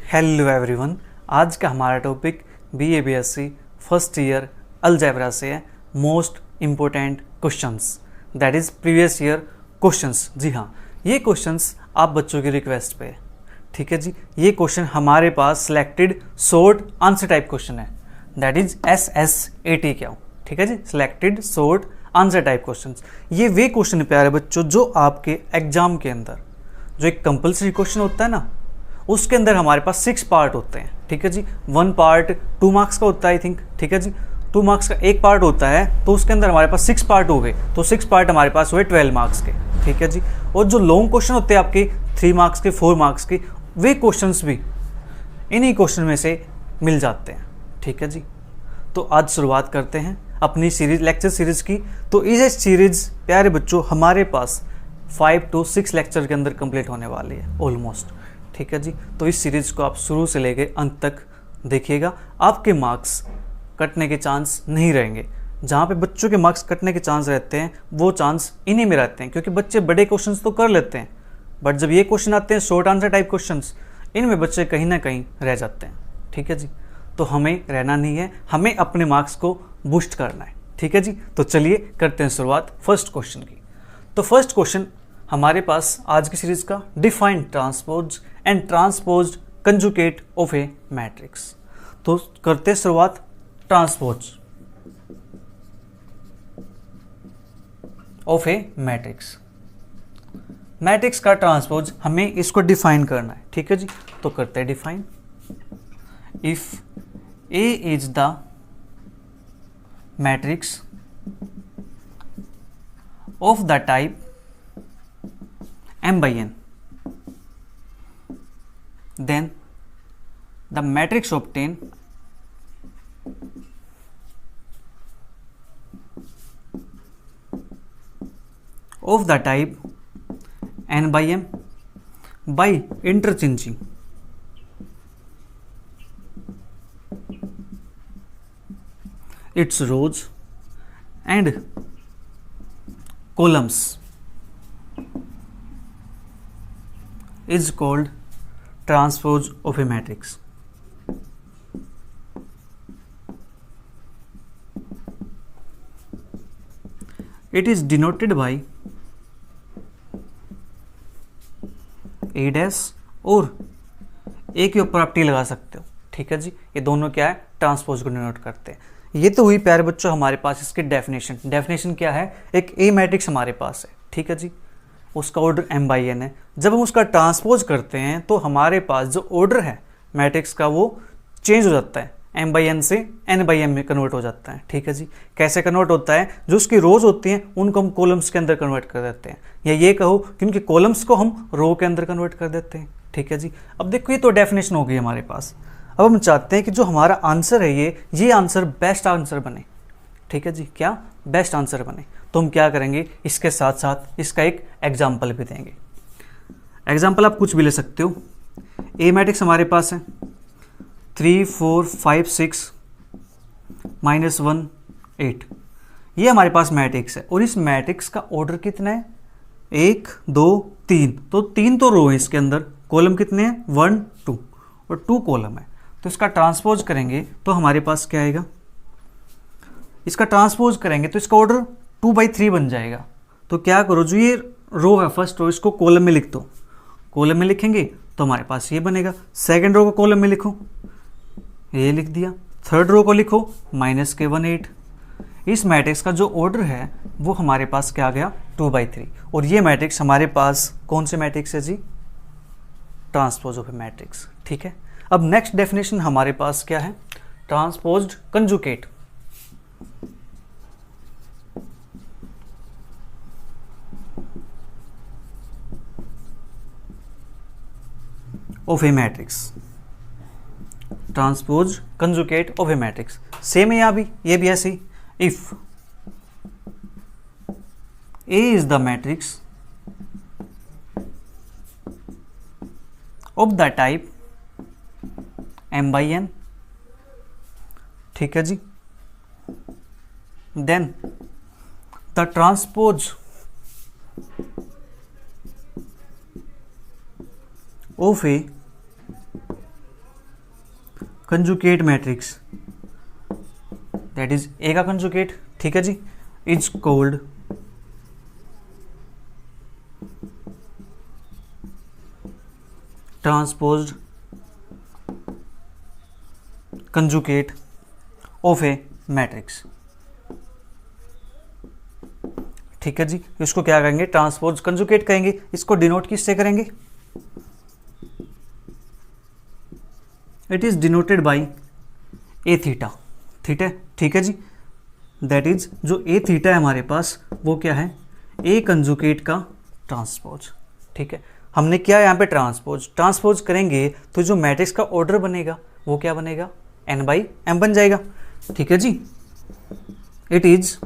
Hello everyone. आज का हमारा topic BA BSc first year algebra से है। Most important questions, that is previous year questions. जी हाँ, ये क्वेश्चंस आप बच्चों की रिक्वेस्ट पे है। ठीक है जी, ये क्वेश्चन हमारे पास selected short answer type question है, दैट इज SSAT क्या। ठीक है जी, selected short answer type questions. ये वे क्वेश्चन प्यारे बच्चों जो आपके एग्जाम के अंदर जो एक कंपल्सरी क्वेश्चन होता है ना, उसके अंदर हमारे पास 6 पार्ट होते हैं। ठीक है जी, 1 पार्ट 2 मार्क्स का होता है आई थिंक। ठीक है जी, 2 मार्क्स का एक पार्ट होता है, तो उसके अंदर हमारे पास 6 पार्ट हो गए, तो 6 पार्ट हमारे पास हुए 12 मार्क्स के। ठीक है जी, और जो लॉन्ग क्वेश्चन होते हैं आपके 3 मार्क्स के 4 मार्क्स के, वे क्वेश्चंस भी इन्हीं क्वेश्चन में से मिल जाते हैं। ठीक है जी, तो आज शुरुआत करते हैं अपनी सीरीज लेक्चर सीरीज की। तो इस सीरीज प्यारे बच्चों हमारे पास 5 to 6 लेक्चर के अंदर कंप्लीट होने वाली है ऑलमोस्ट। ठीक है जी, तो इस सीरीज को आप शुरू से लेकर अंत तक देखिएगा। आपके मार्क्स कटने के चांस नहीं रहेंगे। जहाँ पे बच्चों के मार्क्स कटने के चांस रहते हैं वो चांस इन्हीं में रहते हैं, क्योंकि बच्चे बड़े क्वेश्चंस तो कर लेते हैं, बट जब ये क्वेश्चन आते हैं शॉर्ट आंसर टाइप क्वेश्चंस, इनमें बच्चे कहीं ना कहीं रह जाते हैं। ठीक है जी, तो हमें रहना नहीं है, हमें अपने मार्क्स को बूस्ट करना है। ठीक है जी, तो चलिए करते हैं शुरुआत फर्स्ट क्वेश्चन की। तो फर्स्ट क्वेश्चन हमारे पास आज की सीरीज का, define transpose and transpose conjugate of a matrix. तो करते हैं शुरुआत transpose of a matrix. Matrix का ट्रांसपोज हमें इसको डिफाइन करना है। ठीक है जी, तो करते हैं define. If A is the matrix of the type M/n, then the matrix obtained of the type N/m by interchanging its rows and columns is called transpose of a matrix. It is denoted by A dash और A के ऊपर आप T लगा सकते हो। ठीक है जी, ये दोनों क्या है, ट्रांसपोज को डिनोट करते हैं। ये तो हुई प्यारे बच्चों हमारे पास इसके डेफिनेशन। डेफिनेशन क्या है, एक A मैट्रिक्स हमारे पास है। ठीक है जी, उसका ऑर्डर M/n है। जब हम उसका ट्रांसपोज करते हैं तो हमारे पास जो ऑर्डर है मैट्रिक्स का वो चेंज हो जाता है, M/n से N/m में कन्वर्ट हो जाता है। ठीक है जी, कैसे कन्वर्ट होता है, जो उसकी रोज होती हैं उनको हम कॉलम्स के अंदर कन्वर्ट कर देते हैं, या ये कहो कि उनके कॉलम्स को हम रो के अंदर कन्वर्ट कर देते हैं। ठीक है जी, अब देखो ये तो डेफिनेशन हो गई हमारे पास। अब हम चाहते हैं कि जो हमारा आंसर है ये आंसर बेस्ट आंसर बने। ठीक है जी, क्या बेस्ट आंसर बने, तो हम क्या करेंगे, इसके साथ साथ इसका एक एग्जाम्पल भी देंगे। एग्जाम्पल आप कुछ भी ले सकते हो। ए मैट्रिक्स हमारे पास है 3 4 5 6 -1 8। ये हमारे पास मैट्रिक्स है, और इस मैट्रिक्स का ऑर्डर कितना है, 1 2 3। तो 3 तो रो है इसके अंदर, कॉलम कितने हैं, 1 2 और 2 कॉलम है। तो इसका ट्रांसपोज करेंगे तो हमारे पास क्या आएगा, इसका ट्रांसपोज करेंगे तो इसका ऑर्डर 2/3 बन जाएगा। तो क्या करो, जो ये रो है फर्स्ट रो, इसको कॉलम में लिख दो। कॉलम में लिखेंगे तो हमारे पास ये बनेगा। सेकंड रो को कॉलम में लिखो, ये लिख दिया। थर्ड रो को लिखो -1 8। इस मैट्रिक्स का जो ऑर्डर है वो हमारे पास क्या आ गया, 2/3। और ये मैट्रिक्स हमारे पास कौन से मैट्रिक्स है जी, ट्रांसपोज ऑफ ए मैट्रिक्स। ठीक है, अब नेक्स्ट डेफिनेशन हमारे पास क्या है, transposed conjugate of a matrix. Transpose conjugate of a matrix same है यहाँ भी, ये भी ऐसे ही। If A is the matrix of the type M/n, ठीक है जी, then the transpose of a conjugate matrix, that is A का कंजुगेट, ठीक है जी, is called transposed conjugate of a matrix, ठीक है जी। इसको क्या कहेंगे, ट्रांसपोज कंजुगेट कहेंगे। इसको डिनोट किससे करेंगे, it is denoted by A theta, ठीक है जी, दैट इज जो ए थीटा है हमारे पास वो क्या है, ए कंजुगेट का ट्रांसपोज, ठीक है। हमने क्या यहाँ पे ट्रांसपोज करेंगे तो जो मैट्रिक्स का ऑर्डर बनेगा वो क्या बनेगा, n बाई m बन जाएगा, ठीक है जी। It is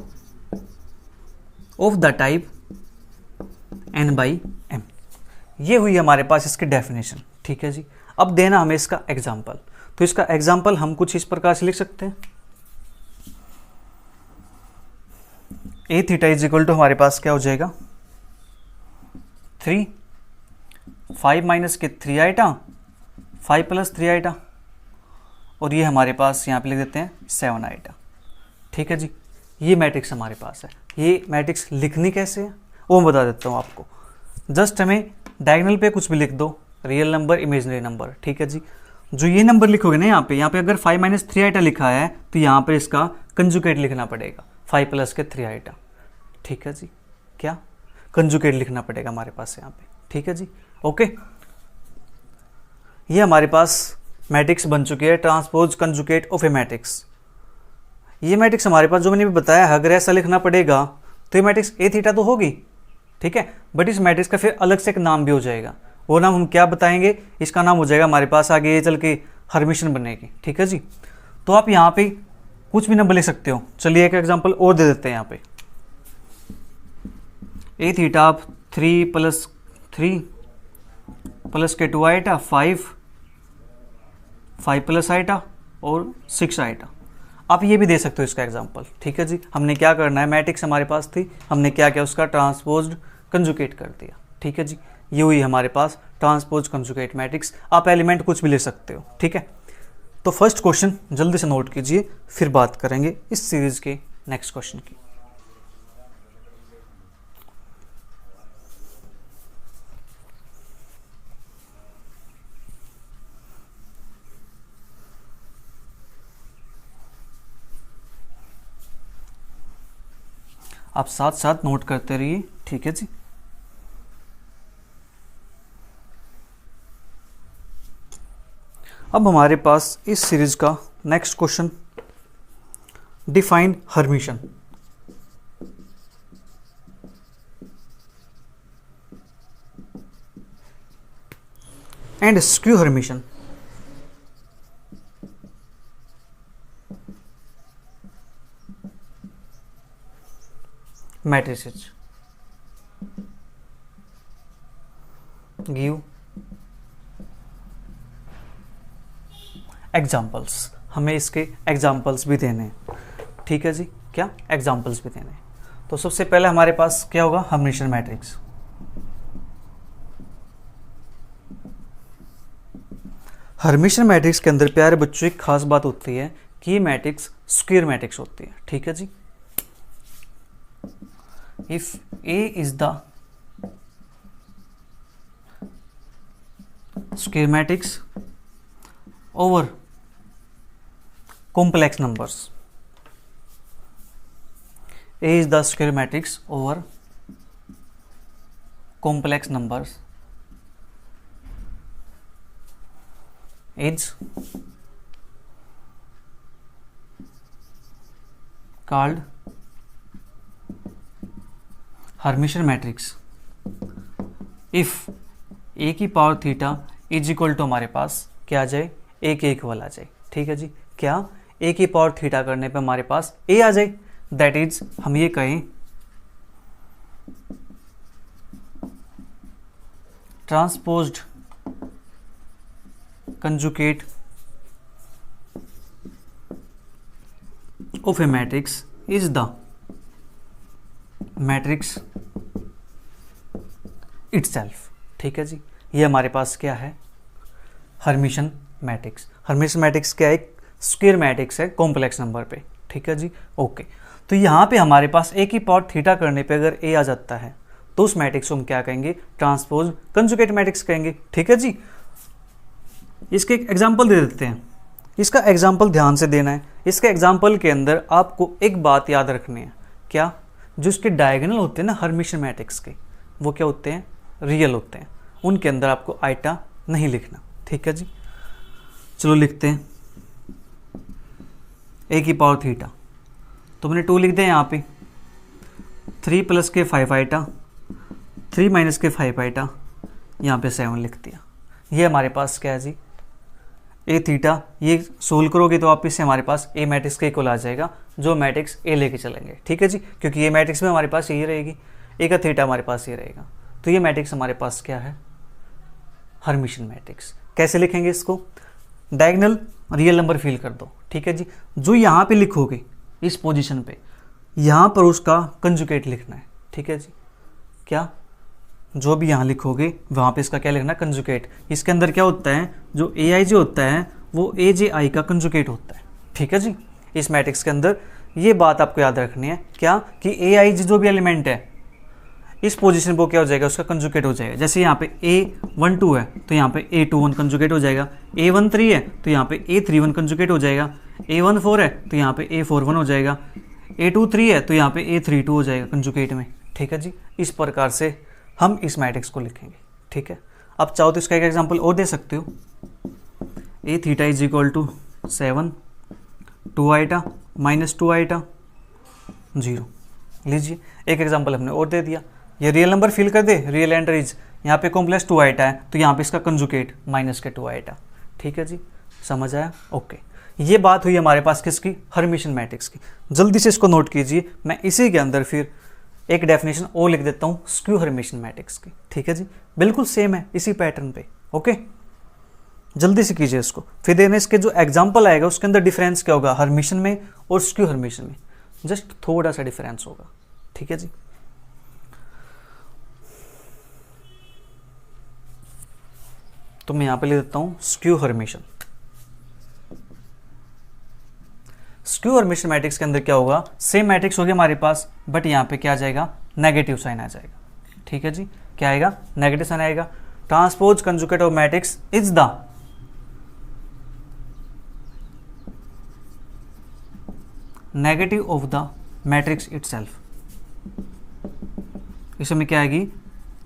of the type n by m, ये हुई हमारे पास इसकी डेफिनेशन, ठीक है जी। अब देना हमें इसका एग्जाम्पल, तो इसका एग्जाम्पल हम कुछ इस प्रकार से लिख सकते हैं, ए थीटा इज इक्वल टू हमारे पास क्या हो जाएगा 3, 5 माइनस के 3 आइटा, 5 प्लस 3 आइटा, और ये हमारे पास यहाँ पे लिख देते हैं 7 आइटा, ठीक है जी। ये मैट्रिक्स हमारे पास है। ये मैट्रिक्स लिखनी कैसे है वो मैं बता देता हूँ आपको। जस्ट हमें डायगोनल पे कुछ भी लिख दो, रियल नंबर इमेजिनरी नंबर, ठीक है जी। जो ये नंबर लिखोगे ना यहाँ पे अगर 5 माइनस 3 आइटा लिखा है तो यहाँ पर इसका कंजुगेट लिखना पड़ेगा 5 प्लस के 3 आइटा, ठीक है जी। क्या कंजुगेट लिखना पड़ेगा हमारे पास यहाँ पे, ठीक है जी, ओके। ये हमारे पास मैट्रिक्स बन चुकी है transpose conjugate of a matrix. ये मैट्रिक्स हमारे पास जो मैंने भी बताया है, अगर ऐसा लिखना पड़ेगा तो ये मैट्रिक्स ए थीटा तो होगी, ठीक है, बट इस मैट्रिक्स का फिर अलग से एक नाम भी हो जाएगा। वो नाम हम क्या बताएंगे, इसका नाम हो जाएगा हमारे पास आगे ये चल के हर्मिशन बनेगी, ठीक है जी। तो आप यहाँ पे कुछ भी नंबर लिख सकते हो। चलिए एक एग्जाम्पल और दे देते हैं यहाँ पे, ए थीटा आप 3 प्लस 3 प्लस के 2 आइटा, 5 प्लस आइटा और 6 आइटा। आप ये भी दे सकते हो इसका एग्जांपल, ठीक है जी। हमने क्या करना है, मैट्रिक्स हमारे पास थी, हमने क्या किया उसका ट्रांसपोज्ड कंजुगेट कर दिया, ठीक है जी। ये हुई हमारे पास ट्रांसपोज कंजुगेट मैट्रिक्स। आप एलिमेंट कुछ भी ले सकते हो, ठीक है। तो फर्स्ट क्वेश्चन जल्दी से नोट कीजिए, फिर बात करेंगे इस सीरीज के नेक्स्ट क्वेश्चन की। आप साथ साथ नोट करते रहिए, ठीक है जी। अब हमारे पास इस सीरीज का next question, define Hermitian. And skew Hermitian. matrices, give examples. हमें इसके एग्जाम्पल्स भी देने हैं, ठीक है जी। क्या एग्जाम्पल्स भी देने हैं। तो सबसे पहले हमारे पास क्या होगा, हर्मिशन मैट्रिक्स। हर्मिशन मैट्रिक्स के अंदर प्यारे बच्चों एक खास बात होती है कि ये मैट्रिक्स स्क्वायर मैट्रिक्स होती है, ठीक है जी। If A is the square matrix over complex numbers, A is the square matrix over complex numbers is called Hermitian matrix. If A की power theta is equal to हमारे पास क्या आ जाए, ए के इक्वल आ जाए, ठीक है जी। क्या ए की पावर थीटा करने पे हमारे पास ए आ जाए, दैट इज हम ये कहें transposed conjugate of a matrix is the matrix itself, ठीक है जी। ये हमारे पास क्या है, हर्मिशन मैट्रिक्स। हर्मिटियन मैट्रिक्स क्या है? एक स्क्वायर मैट्रिक्स है कॉम्प्लेक्स नंबर पे, ठीक है जी, ओके। तो यहाँ पे हमारे पास ए की पावर थीटा करने पे अगर ए आ जाता है तो उस मैट्रिक्स को हम क्या कहेंगे? ट्रांसपोज कंजुगेट मैट्रिक्स कहेंगे, ठीक है जी। इसके एक एग्जाम्पल दे देते हैं, इसका एग्जाम्पल ध्यान से देना है। इसके एग्जाम्पल के अंदर आपको एक बात याद रखनी है, क्या? जो इसके डायगोनल होते हैं ना हर्मिटियन मैट्रिक्स के, वो क्या होते हैं? रियल होते हैं। उनके अंदर आपको आइटा नहीं लिखना, ठीक है जी। चलो लिखते हैं ए की पावर थीटा, तो मैंने 2 लिख दिया यहाँ पे, 3 प्लस के 5 आइटा, 3 माइनस के 5 आइटा, यहाँ पे 7 लिख दिया। ये हमारे पास क्या है जी? ए थीटा। ये सोल्व करोगे तो आप इससे हमारे पास ए मैट्रिक्स के इक्वल आ जाएगा, जो मैट्रिक्स ए लेके चलेंगे, ठीक है जी, क्योंकि ये मैट्रिक्स में हमारे पास यही रहेगी, ए का थीटा हमारे पास ये रहेगा। तो ये मैट्रिक्स हमारे पास क्या है? Hermitian matrix. कैसे लिखेंगे इसको? डायगोनल रियल नंबर फिल कर दो, ठीक है जी। जो यहाँ पे लिखोगे इस पोजीशन पे, यहाँ पर उसका कंजुगेट लिखना है, ठीक है जी। क्या? जो भी यहाँ लिखोगे वहाँ पे इसका क्या लिखना है? कंजुगेट। इसके अंदर क्या होता है? जो ए आई जे होता है वो ए जे आई का कंजुगेट होता है, ठीक है जी। इस मैट्रिक्स के अंदर ये बात आपको याद रखनी है, क्या? कि ए आई जे जो भी एलिमेंट है इस पोजीशन पर क्या हो जाएगा? उसका कंजुगेट हो जाएगा। जैसे यहाँ पे A12 है तो यहाँ पे A21 कंजुगेट हो जाएगा, A13 है तो यहाँ पे A31 कंजुगेट हो जाएगा, A14 है तो यहाँ पे A41 हो जाएगा, A23 है तो यहाँ पे A32 हो जाएगा कंजुगेट में, ठीक है जी। इस प्रकार से हम इस मैट्रिक्स को लिखेंगे, ठीक है। अब चाहो तो इसका एक एग्जांपल और दे सकते हो, A theta is equal to 7, 2 iota minus 2 iota 0। लीजिए एक एग्जांपल हमने और दे दिया। ये रियल नंबर फिल कर दे, रियल एंट्रीज, यहाँ पे कॉम्प्लेक्स 2 आइटा है तो यहाँ पे इसका कंजुगेट माइनस के 2 आइटा, ठीक है जी, समझ आया? ओके। ये बात हुई हमारे पास किसकी? हर्मिटियन मैट्रिक्स की। जल्दी से इसको नोट कीजिए। मैं इसी के अंदर फिर एक डेफिनेशन और लिख देता हूँ स्क्यू हर्मिटियन मैट्रिक्स की, ठीक है जी, बिल्कुल सेम है इसी पैटर्न पे, ओके। जल्दी से कीजिए इसको, फिर देने इसके जो एग्जाम्पल आएगा उसके अंदर डिफरेंस क्या होगा हर्मिटियन में और स्क्यू हर्मिटियन में? जस्ट थोड़ा सा डिफरेंस होगा, ठीक है जी। तो मैं यहां पे ले देता हूं skew Hermitian. Skew Hermitian matrix के अंदर क्या होगा? सेम मैट्रिक्स होगी हमारे पास, बट यहां पे क्या आ जाएगा? नेगेटिव साइन आ जाएगा, ठीक है जी। क्या आएगा? नेगेटिव साइन आएगा। Transpose conjugate of matrix is the negative of the matrix itself. इसमें क्या आएगी?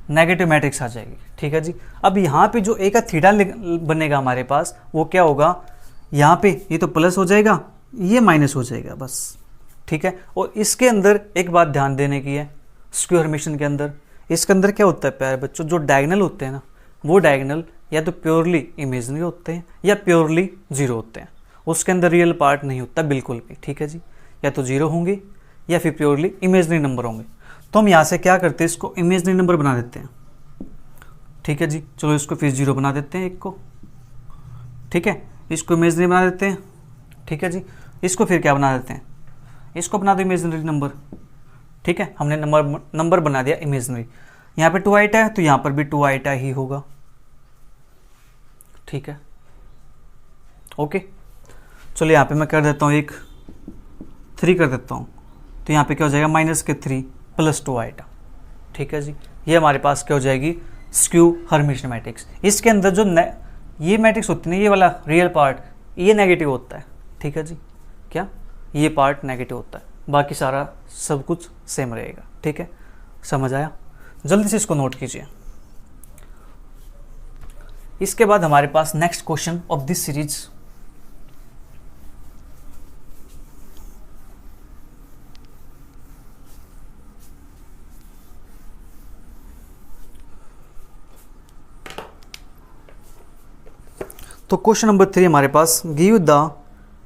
नेगेटिव मैट्रिक्स आ जाएगी, ठीक है जी। अब यहाँ पे जो ए का थीटा बनेगा हमारे पास वो क्या होगा? यहाँ पे ये तो प्लस हो जाएगा, ये माइनस हो जाएगा बस, ठीक है। और इसके अंदर एक बात ध्यान देने की है, स्क्यू हर्मिटियन के अंदर, इसके अंदर क्या होता है प्यारे बच्चों? जो डायगोनल होते हैं ना, वो डायगोनल या तो प्योरली इमेजिनरी होते हैं या प्योरली जीरो होते हैं। उसके अंदर रियल पार्ट नहीं होता बिल्कुल भी, ठीक है जी। या तो जीरो होंगे या फिर प्योरली इमेजिनरी नंबर होंगे। तो हम यहाँ से क्या करते हैं? इसको इमेजिनरी नंबर बना देते हैं, ठीक है जी। चलो इसको फिर जीरो बना देते हैं एक को, ठीक है। इसको इमेजिनरी बना देते हैं, ठीक है जी। इसको फिर क्या बना देते हैं? इसको बना दो इमेजिनरी नंबर, ठीक है। हमने नंबर बना दिया इमेजिनरी। यहाँ पे 2 आइटा है तो यहाँ पर भी 2 आइटा ही होगा, ठीक है, ओके। चलो यहाँ पे मैं कर देता हूँ एक 3 कर देता हूँ, तो यहाँ पे क्या हो जाएगा? माइनस के 3 प्लस 2 आइटा, ठीक है जी। ये हमारे पास क्या हो जाएगी? Skew Hermitian matrix. इसके अंदर जो ये मैट्रिक्स होती है ना, ये वाला रियल पार्ट, ये नेगेटिव होता है, ठीक है जी। क्या? ये पार्ट नेगेटिव होता है, बाकी सारा सब कुछ सेम रहेगा, ठीक है, समझ आया? जल्दी से इसको नोट कीजिए। इसके बाद हमारे पास next question of this series, तो क्वेश्चन नंबर 3 हमारे पास, give the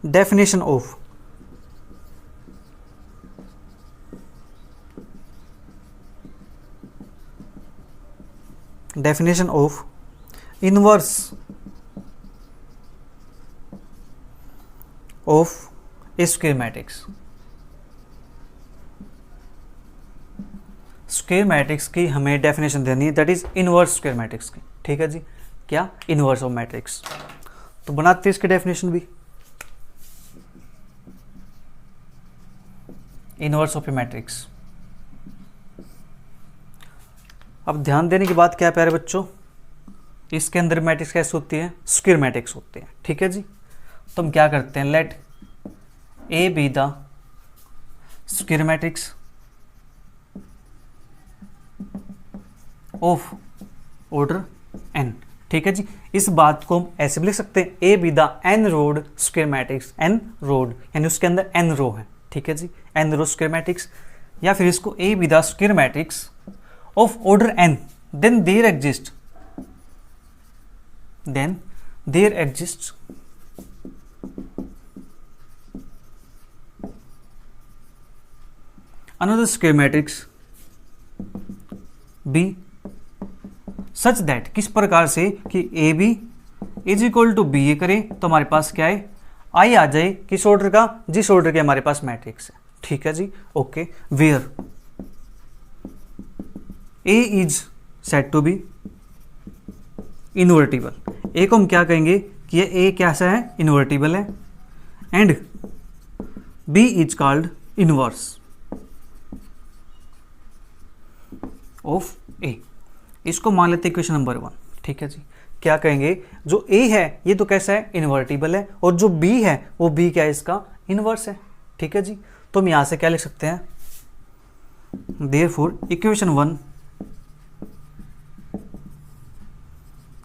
definition of inverse of a square matrix. Square matrix की हमें डेफिनेशन देनी है, that is inverse square matrix की, ठीक है जी। क्या? Inverse of matrix. तो बनाते हैं इसकी डेफिनेशन भी, इनवर्स ऑफ ए मैट्रिक्स। अब ध्यान देने की बात क्या है प्यारे बच्चों, इसके अंदर मैट्रिक्स कैसे होती है, स्क्वायर मैट्रिक्स होती है, ठीक है जी। तो हम क्या करते हैं, let A be the square matrix of order n, ठीक है जी। इस बात को हम ऐसे भी लिख सकते हैं, A be the n rowed square matrix, n rowed यानी उसके अंदर एन रो है, ठीक है जी, एन रो स्क्वायर मैट्रिक्स। या फिर इसको A be the square matrix of order n, then there exist another square matrix B such that, किस प्रकार से कि A B is equal to B A करें तो हमारे पास क्या है, आई आ जाए किस ऑर्डर का, जिस ऑर्डर के हमारे पास मैट्रिक्स है, ठीक है जी, okay. Where A is said to be invertible, A को हम क्या कहेंगे कि ये ए कैसा है, इनवर्टिबल है, and B is called inverse of A. इसको मान लेते हैं इक्वेशन नंबर 1, ठीक है जी। क्या कहेंगे, जो ए है ये तो कैसा है, इनवर्टिबल है, और जो बी है वो बी क्या है, इसका इनवर्स है, ठीक है जी। तो हम यहां से क्या लिख सकते हैं, therefore equation 1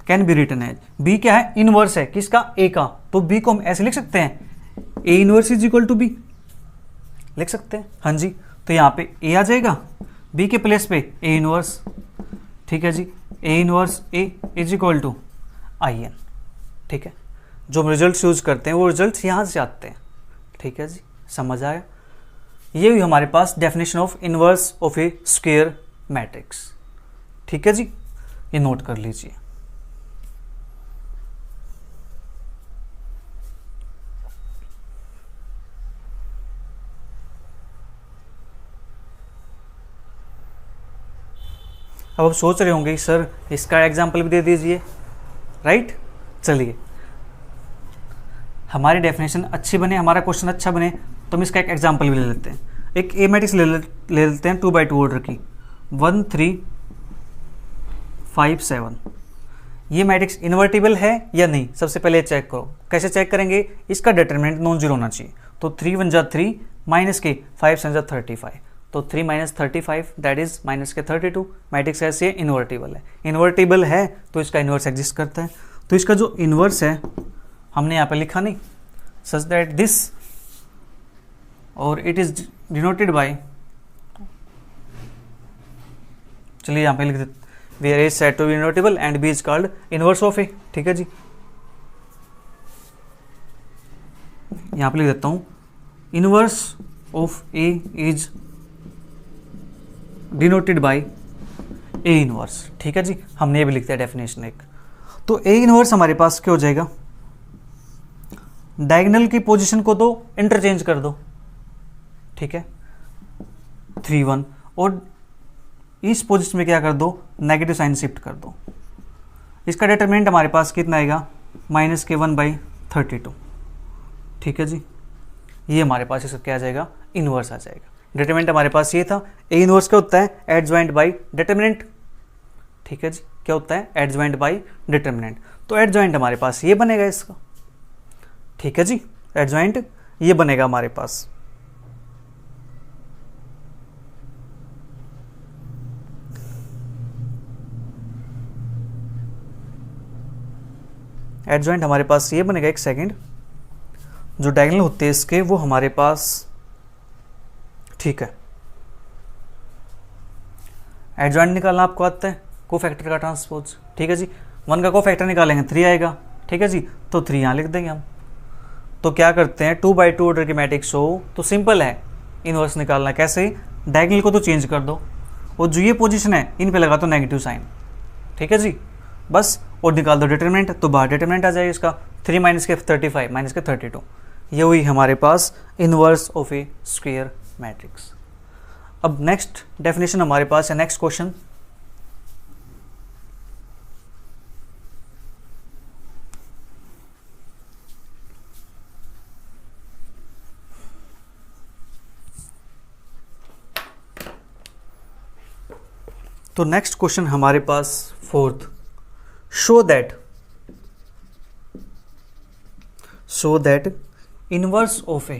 can be written as, B क्या है, इनवर्स है किसका, ए का, तो बी को हम ऐसे लिख सकते हैं, A inverse is equal to B, लिख सकते हैं, हाँ जी। तो यहाँ पे ए आ जाएगा, बी के प्लेस पे ए इनवर्स, ठीक है जी, A inverse A is equal to I n, ठीक है। जो हम रिजल्ट यूज करते हैं वो रिजल्ट यहाँ से आते हैं, ठीक है जी, समझ आया। ये हुई हमारे पास definition of inverse of a square matrix, ठीक है जी, ये नोट कर लीजिए। अब आप सोच रहे होंगे सर इसका एग्जाम्पल भी दे दीजिए, राइट। चलिए, हमारी डेफिनेशन अच्छी बने, हमारा क्वेश्चन अच्छा बने, तो हम इसका एक एग्जाम्पल भी ले लेते हैं। एक ए मैट्रिक्स ले लेते हैं 2x2 ऑर्डर की, 1 3 5 7। ये मैट्रिक्स इन्वर्टिबल है या नहीं, सबसे पहले चेक करो। कैसे चेक करेंगे, इसका डिटरमिनेंट नॉन जीरो होना चाहिए। तो 3 1 जा 3 माइनस के 5 7 जा 35, तो 3 माइनस 35 दैट इज माइनस के 32। मैट्रिक्स ऐसे इन्वर्टिबल है, इन्वर्टिबल है तो इसका इन्वर्स एग्जिस्ट करता है। तो इसका जो इन्वर्स है हमने यहाँ पे लिखा नहीं, सच दैट दिस और इट इज डिनोटेड बाय, चलिए यहाँ पे लिख देते, where A is said to be invertible and B is called inverse of A, ठीक है जी। यहाँ पे लिख देता हूँ, inverse of A is denoted by A inverse, ठीक है जी। हमने ये भी लिख दिया डेफिनेशन एक। तो ए इनवर्स हमारे पास क्या हो जाएगा, डायगोनल की पोजीशन को तो इंटरचेंज कर दो, ठीक है, 3 1, और इस पोजीशन में क्या कर दो, नेगेटिव साइन शिफ्ट कर दो। इसका डिटरमिनेंट हमारे पास कितना आएगा, माइनस के 1/32, ठीक है जी। ये हमारे पास इसका क्या आ जाएगा, इनवर्स आ जाएगा। डिटरमिनेंट हमारे पास ये था, ए इनवर्स क्या होता है, एडजॉइंट बाय डिटरमिनेंट, ठीक है जी। क्या होता है, एडजॉइंट बाय डिटरमिनेंट। तो एडजॉइंट हमारे पास ये बनेगा इसका, ठीक है जी, एडजॉइंट ये बनेगा हमारे पास। एडजॉइंट हमारे पास ये बनेगा, एक सेकंड, जो डायगोनल होते हैं इसके वो हमारे पास, ठीक है। एडजॉइंट निकालना आपको आता है, कोफैक्टर का ट्रांसपोज, ठीक है जी। 1 का कोफैक्टर निकालेंगे 3 आएगा, ठीक है जी। तो 3 यहाँ लिख देंगे हम। तो क्या करते हैं, 2x2 ऑर्डर की मैट्रिक्स हो तो सिंपल है इनवर्स निकालना। कैसे, डायगोनल को तो चेंज कर दो और जो ये पोजीशन है इन पे लगा दो नेगेटिव साइन, ठीक है जी, बस, और निकाल दो डिटरमिनेंट। तो बाहर डिटरमिनेंट आ जाएगा इसका, 3 माइनस के 35 माइनस के 32। ये हुई हमारे पास inverse of a square matrix. अब नेक्स्ट डेफिनेशन हमारे पास है, नेक्स्ट क्वेश्चन, तो नेक्स्ट क्वेश्चन हमारे पास fourth, show that inverse of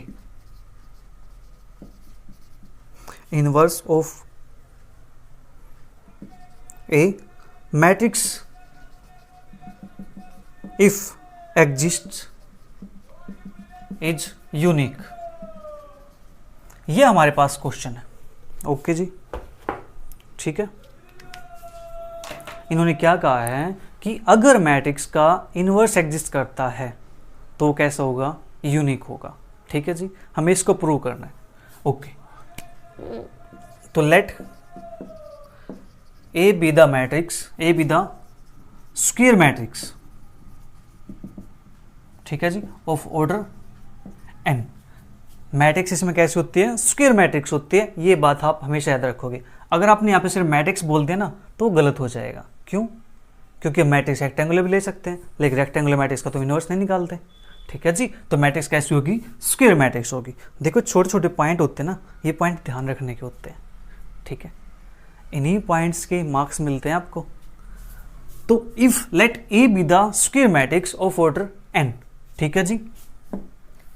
a matrix if exist is unique. ये हमारे पास क्वेश्चन है। ओके जी, ठीक है। इन्होंने क्या कहा है कि अगर मैट्रिक्स का इन्वर्स एग्जिस्ट करता है तो वो कैसा होगा, यूनिक होगा। ठीक है जी, हमें इसको प्रूव करना है। ओके, तो let A be the matrix, A be the square matrix, ठीक है जी, ऑफ ऑर्डर एन। मैट्रिक्स इसमें कैसी होती है, स्क्वायर मैट्रिक्स होती है। ये बात आप हमेशा याद रखोगे। अगर आपने यहाँ पे सिर्फ मैट्रिक्स बोल दिया ना तो गलत हो जाएगा। क्यों? क्योंकि मैट्रिक्स रेक्टेंगुलर भी ले सकते हैं, लेकिन रेक्टेंगुलर मैट्रिक्स का तो इनवर्स नहीं निकालते। ठीक है जी, तो मैट्रिक्स कैसी होगी, स्क्वायर मैट्रिक्स होगी। देखो छोटे छोटे पॉइंट होते हैं ना, ये पॉइंट ध्यान रखने के होते हैं। ठीक है, इन्हीं पॉइंट्स के मार्क्स मिलते हैं आपको। तो if let A be the square matrix of order N, ठीक है जी,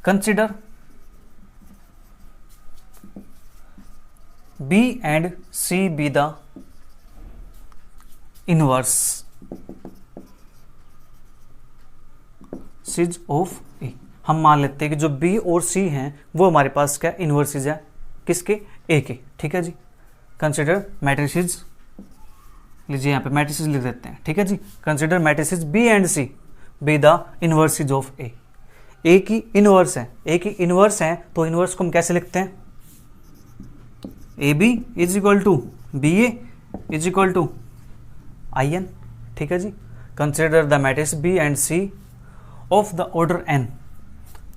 consider B and C be the inverse of A। हम मान लेते हैं कि जो B और C हैं वो हमारे पास क्या इनवर्सिस है, किसके, A के। ठीक है जी, कंसिडर मैट्रिसेस, लीजिए यहाँ पे मैट्रिसेस लिख देते हैं। ठीक है जी, consider matrices B and C be the inverses of A। A की इनवर्स है, A की इनवर्स है, तो इनवर्स को हम कैसे लिखते हैं, A B is equal to B A is equal to I n. ठीक है जी, consider the matrix B and C of the order n.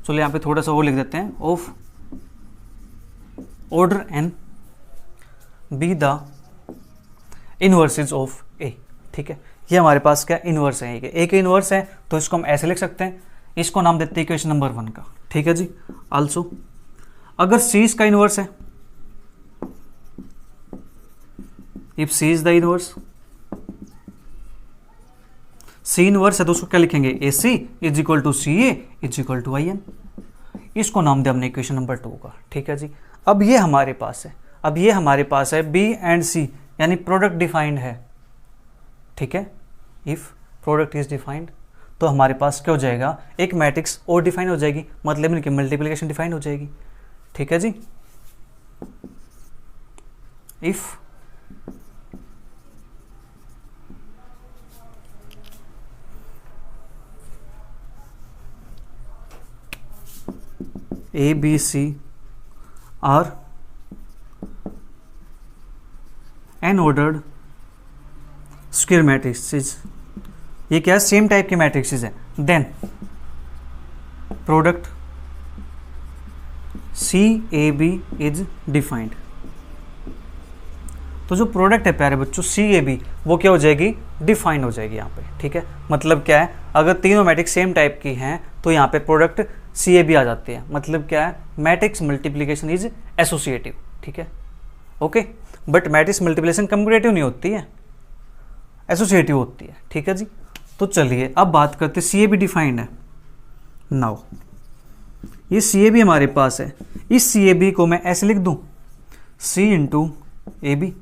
चलो यहाँ पे थोड़ा सा वो लिख देते हैं, of order n be the inverses of A. ठीक है, ये हमारे पास क्या इनवर्स है, ए के इनवर्स है, तो इसको हम ऐसे लिख सकते हैं। इसको नाम देते हैं इक्वेशन नंबर 1 का। ठीक है जी, आल्सो अगर सी इसका इनवर्स है, if C is the inverse, C inverse है तो उसको क्या लिखेंगे, AC is equal to CA is equal to IN। इसको नाम दिया हमने इक्वेशन नंबर 2 का। ठीक है जी, अब ये हमारे पास है, अब ये हमारे पास है B एंड C, यानी प्रोडक्ट डिफाइंड है। ठीक है, इफ प्रोडक्ट इज डिफाइंड तो हमारे पास क्या हो जाएगा, एक मैट्रिक्स और डिफाइन हो जाएगी, मतलब इनकी मल्टीप्लिकेशन डिफाइन हो जाएगी। ठीक है जी, if A B C are n ordered square matrices, ये क्या है, सेम टाइप के मैट्रिक्सेस है, then product C A B is defined. तो जो प्रोडक्ट है प्यारे बच्चों C A B, वो क्या हो जाएगी, डिफाइन हो जाएगी यहाँ पे। ठीक है, मतलब क्या है, अगर तीनों मैट्रिक्स सेम टाइप की हैं तो यहाँ पे प्रोडक्ट सी ए बी आ जाती है। मतलब क्या है, मैट्रिक्स मल्टीप्लिकेशन इज एसोसिएटिव। ठीक है, okay, but matrix multiplication commutative नहीं होती है, एसोसिएटिव होती है। ठीक है जी, तो चलिए अब बात करते हैं, सी ए बी डिफाइंड है। नाउ ये सी ए बी हमारे पास है, इस सी ए बी को मैं ऐसे लिख दूं, C into A B,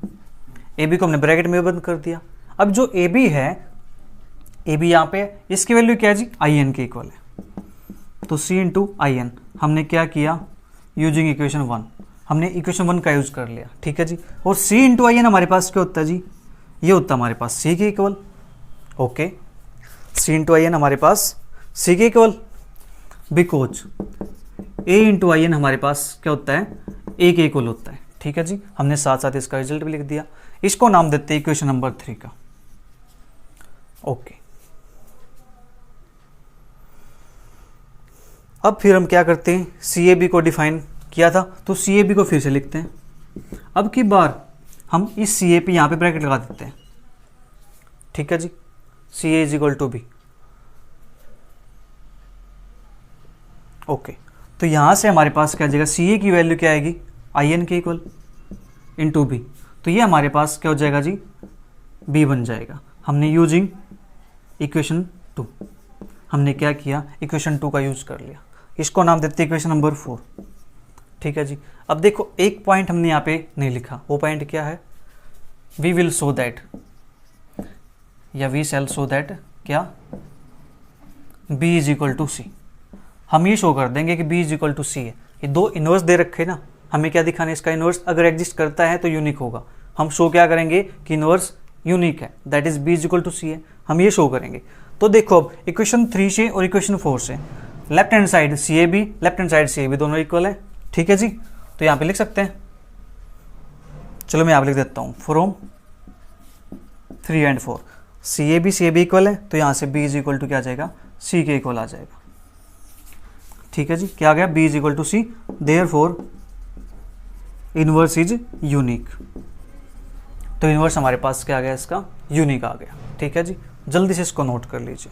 A B को हमने ब्रैकेट में बंद कर दिया। अब जो ए बी है, ए बी यहाँ पे, इसकी वैल्यू क्या है जी, आई एन के इक्वल है, तो C इंटू आई एन हमने क्या किया, यूजिंग इक्वेशन 1, हमने इक्वेशन 1 का यूज कर लिया। ठीक है जी, और C इंटू आई एन हमारे पास क्या होता है जी, ये होता है हमारे पास C के इक्वल। Okay, C into I N हमारे पास C के equal, because A into I N हमारे पास क्या होता है, A के इक्वल होता है। ठीक है जी, हमने साथ साथ इसका रिजल्ट भी लिख दिया। इसको नाम देते हैं इक्वेशन नंबर 3 का। ओके, अब फिर हम क्या करते हैं, सी ए बी को डिफाइन किया था तो सी ए बी को फिर से लिखते हैं। अब की बार हम इस सी ए पे यहाँ पे ब्रैकेट लगा देते हैं। ठीक है जी, C A is equal to B. Okay, तो यहाँ से हमारे पास क्या आ जाएगा, सी ए की वैल्यू क्या आएगी, आई एन के इक्वल इंटू बी। तो ये हमारे पास क्या हो जाएगा जी, बी बन जाएगा। हमने यूजिंग इक्वेशन 2, हमने क्या किया, इक्वेशन 2 का यूज कर लिया। इसको नाम देते हैं इक्वेशन नंबर 4। ठीक है जी। अब देखो एक पॉइंट हमने यहाँ पे नहीं लिखा, वो पॉइंट क्या है, वी विल शो दैट या वी शैल शो दैट क्या, b इज इक्वल टू सी। हम ये शो कर देंगे कि b is equal to C है। ये दो इनवर्स दे रखे ना, हमें क्या दिखाना है, इसका इनवर्स अगर एग्जिस्ट करता है तो यूनिक होगा। हम शो क्या करेंगे कि इनवर्स यूनिक है, that is b is equal to C है, हम ये शो करेंगे। तो देखो अब इक्वेशन 3 से और इक्वेशन 4 से left hand side C A B, left hand side C A B दोनों इक्वल है। ठीक है जी। तो यहाँ पे लिख सकते हैं, चलो मैं यहाँ पे लिख देता हूँ, from 3 and 4 C A B equal है, तो यहाँ से b इज इक्वल टू क्या आ जाएगा, c के इक्वल आ जाएगा। ठीक है जी। क्या आ गया, b is equal to C, therefore inverse is unique. तो इनवर्स हमारे पास क्या आ गया, इसका यूनिक आ गया। ठीक है जी, जल्दी से इसको नोट कर लीजिए।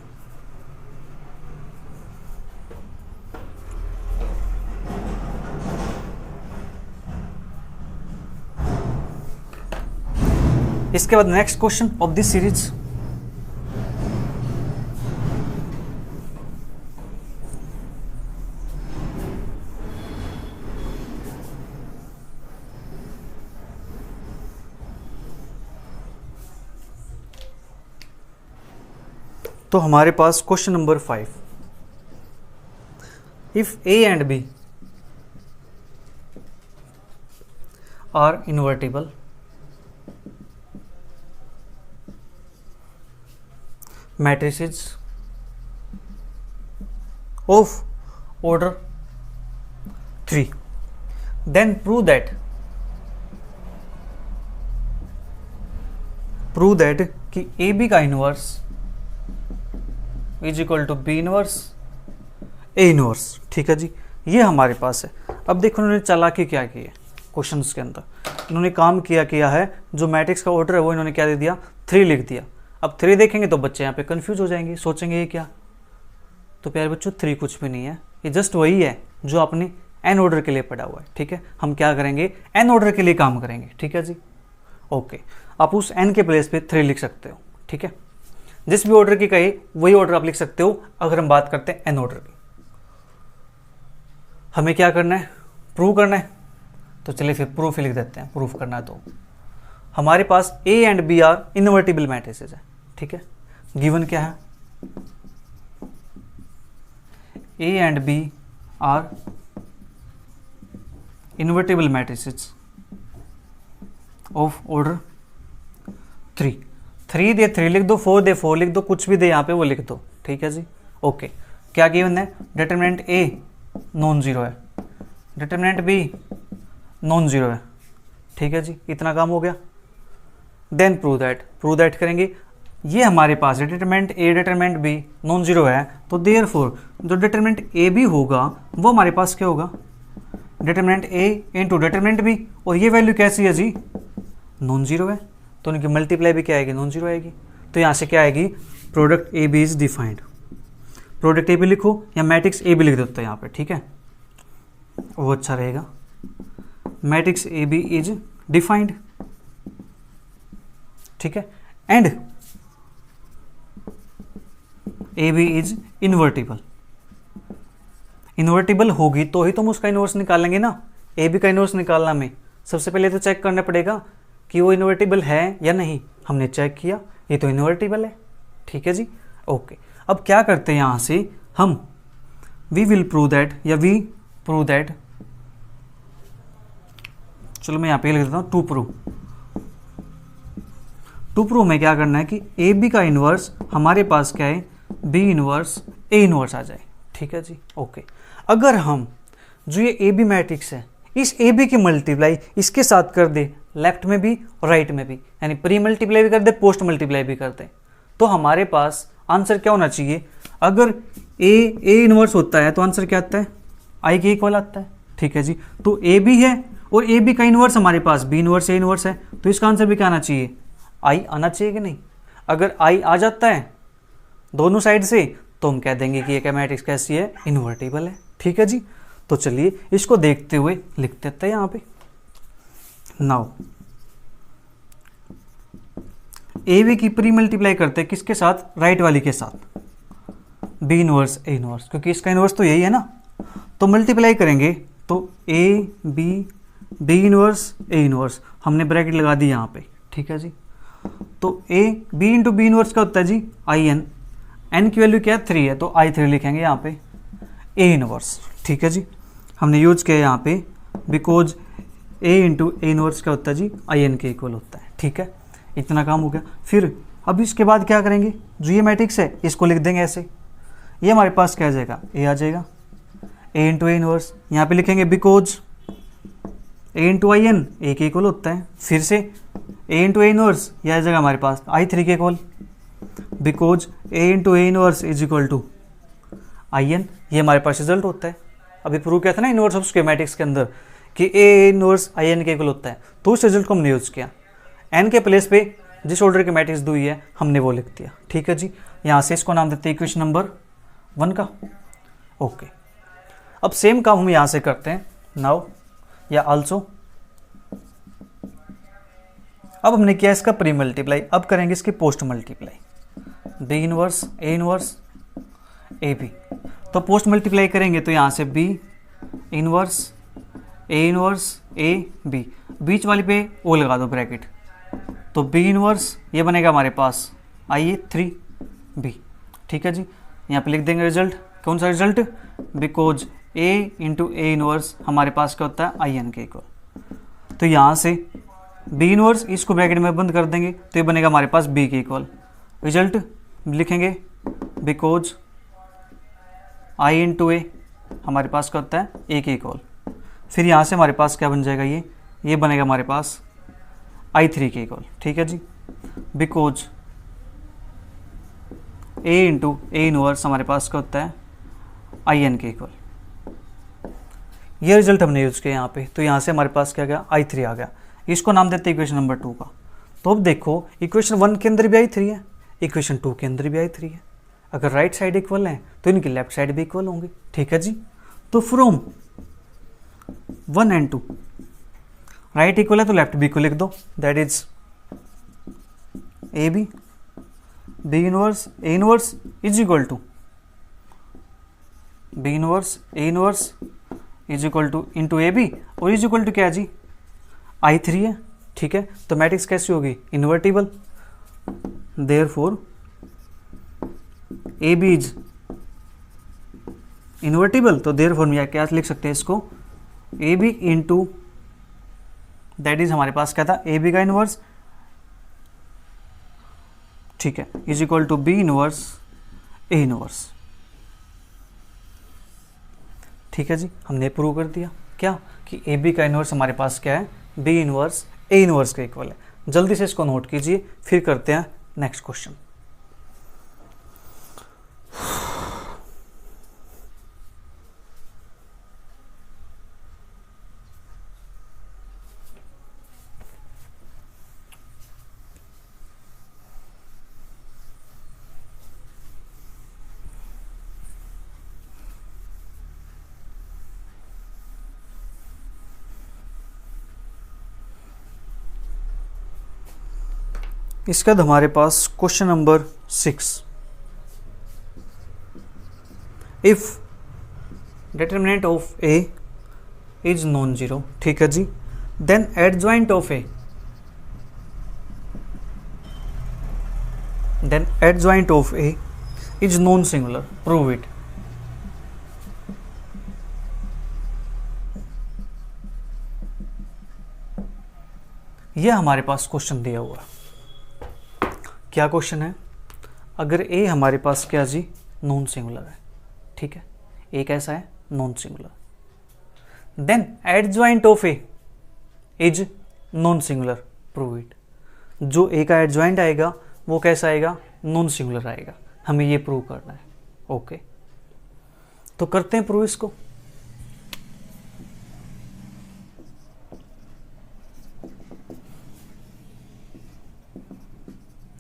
इसके बाद next question of this series, तो हमारे पास question number 5, if A and B are invertible matrices of order 3, then prove that कि ए बी का inverse is equal to B inverse A inverse. ठीक है जी, ये हमारे पास है। अब देखो उन्होंने चालाकी क्या की है क्वेश्चंस के अंदर, इन्होंने काम किया है, जो मैट्रिक्स का ऑर्डर है वो इन्होंने क्या दे दिया, 3 लिख दिया। अब 3 देखेंगे तो बच्चे यहाँ पे कंफ्यूज हो जाएंगे, सोचेंगे ये क्या। तो प्यारे बच्चों 3 कुछ भी नहीं है, ये जस्ट वही है जो आपने एन ऑर्डर के लिए पढ़ा हुआ है। ठीक है, हम क्या करेंगे, एन ऑर्डर के लिए काम करेंगे। ठीक है जी, ओके। आप उस एन के प्लेस पे 3 लिख सकते हो। ठीक है, जिस भी ऑर्डर की कही वही ऑर्डर आप लिख सकते हो। अगर हम बात करते हैं एन ऑर्डर की, हमें क्या करना है, प्रूव करना है। तो चलिए फिर प्रूफ ही लिख देते हैं, प्रूफ करना है। तो हमारे पास A and B are invertible matrices है। ठीक है, गिवन क्या है, A and B are invertible matrices of order 3 दे 3 लिख दो, 4 दे 4 लिख दो, कुछ भी दे यहाँ पे वो लिख दो। ठीक है जी, ओके। क्या गिवन है, डिटरमिनेंट ए नॉन जीरो है, डिटरमिनेंट बी नॉन जीरो है। ठीक है जी, इतना काम हो गया। देन प्रूव दैट करेंगे, ये हमारे पास determinant A determinant B non zero है, तो देयरफॉर जो डिटरमिनेंट ए बी होगा वो हमारे पास क्या होगा, determinant A into determinant B, और ये वैल्यू कैसी है जी, नॉन जीरो है, तो उनकी मल्टीप्लाई भी क्या आएगी, नॉन जीरो आएगी। तो यहाँ से क्या आएगी, product A B is defined. Product A B लिखो या मैट्रिक्स ए बी लिख देते हैं यहाँ पे। ठीक है, वो अच्छा रहेगा। Matrix A B is defined. ठीक है, and A B is invertible. Invertible होगी तो ही तुम उसका इनवर्स निकालेंगे ना। ए बी का इनवर्स निकालना में सबसे पहले तो चेक करना पड़ेगा कि वो इन्वर्टिबल है या नहीं। हमने चेक किया, ये तो इन्वर्टिबल है। ठीक है जी, ओके। अब क्या करते हैं यहाँ से हम, वी विल प्रूव दैट या वी प्रूव दैट, चलो मैं यहाँ पे लिख देता हूँ टू प्रूव में क्या करना है कि ए बी का इनवर्स हमारे पास क्या है, बी इनवर्स ए इनवर्स आ जाए। ठीक है जी, ओके। अगर हम जो ये ए बी मैट्रिक्स है, इस ए बी की मल्टीप्लाई इसके साथ कर दे, लेफ्ट में भी और राइट में भी, यानी प्री मल्टीप्लाई भी कर दे, पोस्ट मल्टीप्लाई भी कर दे, तो हमारे पास आंसर क्या होना चाहिए। अगर ए इनवर्स होता है तो आंसर क्या आता है, आई के इक्वल आता है। ठीक है जी, तो ए बी है और ए बी का इनवर्स हमारे पास बी इनवर्स ए इनवर्स है, तो इसका आंसर भी क्या आना चाहिए, आई आना चाहिए कि नहीं। अगर आई आ जाता है दोनों साइड से तो हम कह देंगे कि ये मैट्रिक्स कैसी है, इन्वर्टिबल है। ठीक है जी, तो चलिए इसको देखते हुए लिख देते हैं यहाँ पे। नाउ ए बी की प्री मल्टीप्लाई करते हैं किसके साथ, राइट वाली के साथ, बी इनवर्स ए इनवर्स, क्योंकि इसका इनवर्स तो यही है ना, तो मल्टीप्लाई करेंगे तो A B inverse A inverse, हमने ब्रैकेट लगा दी यहाँ पे, ठीक है जी। तो A B into B inverse का होता है जी आई एन, एन की वैल्यू क्या है 3 है, तो आई 3 लिखेंगे यहाँ पे ए इनवर्स, ठीक है जी। हमने यूज किया यहाँ पे because A into A inverse क्या होता है जी, आई एन के इक्वल होता है, ठीक है। इतना काम हो गया। फिर अब इसके बाद क्या करेंगे, जो ये मैट्रिक्स है इसको लिख देंगे ऐसे, ये हमारे पास क्या आ जाएगा, ए आ जाएगा, ए इंटू ए इनवर्स, यहाँ पे लिखेंगे because A into I N A के इक्वल होता है, फिर से ए इंटू ए इनवर्स ये आ जाएगा हमारे पास आई 3 के equal, because A into A inverse is equal to I N, ये हमारे पास रिजल्ट होता है। अभी प्रूव किया था ना इनवर्स ऑफ स्क्वायर मैट्रिक्स के अंदर कि ए इनवर्स आई एन के इक्वल होता है, तो उस रिजल्ट को हमने यूज किया, एन के प्लेस पे जिस ऑर्डर की मैट्रिक्स दी हुई है हमने वो लिख दिया, ठीक है जी। यहाँ से इसको नाम देते हैं इक्वेशन नंबर 1 का, ओके। अब सेम काम हम यहाँ से करते हैं नाउ या आल्सो। अब हमने किया इसका प्री मल्टीप्लाई, अब करेंगे इसकी post multiply, B inverse A B. तो पोस्ट मल्टीप्लाई करेंगे तो यहाँ से बी इनवर्स ए बी, बीच वाली पे ओ लगा दो ब्रैकेट, तो बी इनवर्स ये बनेगा हमारे पास आई 3 बी, ठीक है जी। यहाँ पे लिख देंगे रिजल्ट, कौन सा result, because A into A inverse हमारे पास क्या होता है आई एन के इक्वल। तो यहाँ से बी इनवर्स इसको ब्रैकेट में बंद कर देंगे तो ये बनेगा हमारे पास बी के इक्वल, रिजल्ट लिखेंगे बिकॉज आई इंटू ए हमारे पास क्या होता है ए के इक्वल। फिर यहाँ से हमारे पास क्या बन जाएगा, ये बनेगा हमारे पास आई 3 के इक्वल, ठीक है जी, because A into A inverse हमारे पास क्या होता है आई एन के इक्वल। ये रिजल्ट हमने यूज किया यहाँ पे, तो यहाँ से हमारे पास क्या गया, आई 3 आ गया। इसको नाम देते हैं इक्वेशन नंबर 2 का। तो अब देखो इक्वेशन 1 के अंदर भी आई 3 है, इक्वेशन 2 के अंदर भी आई 3 है, अगर राइट साइड इक्वल है तो इनकी लेफ्ट साइड भी इक्वल होंगी, ठीक है जी। तो फ्रॉम 1 एंड 2 राइट इक्वल है तो लेफ्ट बी को लिख दो, that is A B inverse A inverse is equal to B inverse A inverse is equal to into A B, और इज इक्वल टू क्या जी आई 3 है, ठीक है। तो मैट्रिक्स कैसी होगी, invertible, therefore A B is invertible, तो देयरफॉर हम क्या लिख सकते हैं इसको, A B into that is हमारे पास क्या था ए बी का इनवर्स, ठीक है, is equal to B inverse A inverse, ठीक है जी। हमने प्रूव कर दिया क्या कि ए बी का इनवर्स हमारे पास क्या है, बी इनवर्स ए इनवर्स के इक्वल है। जल्दी से इसको नोट कीजिए, फिर करते हैं नेक्स्ट क्वेश्चन। इसके बाद हमारे पास question number 6, if determinant of A is non zero, ठीक है जी, then adjoint of A is non singular, prove it. यह हमारे पास क्वेश्चन दिया हुआ है। क्या क्वेश्चन है, अगर ए हमारे पास क्या जी नॉन सिंगुलर है, ठीक है, ए कैसा है non singular, then adjoint of A is non singular, prove it. जो ए का एडजॉइंट आएगा वो कैसा आएगा, नॉन सिंगुलर आएगा, हमें ये प्रूव करना है, ओके। तो करते हैं प्रूव इसको।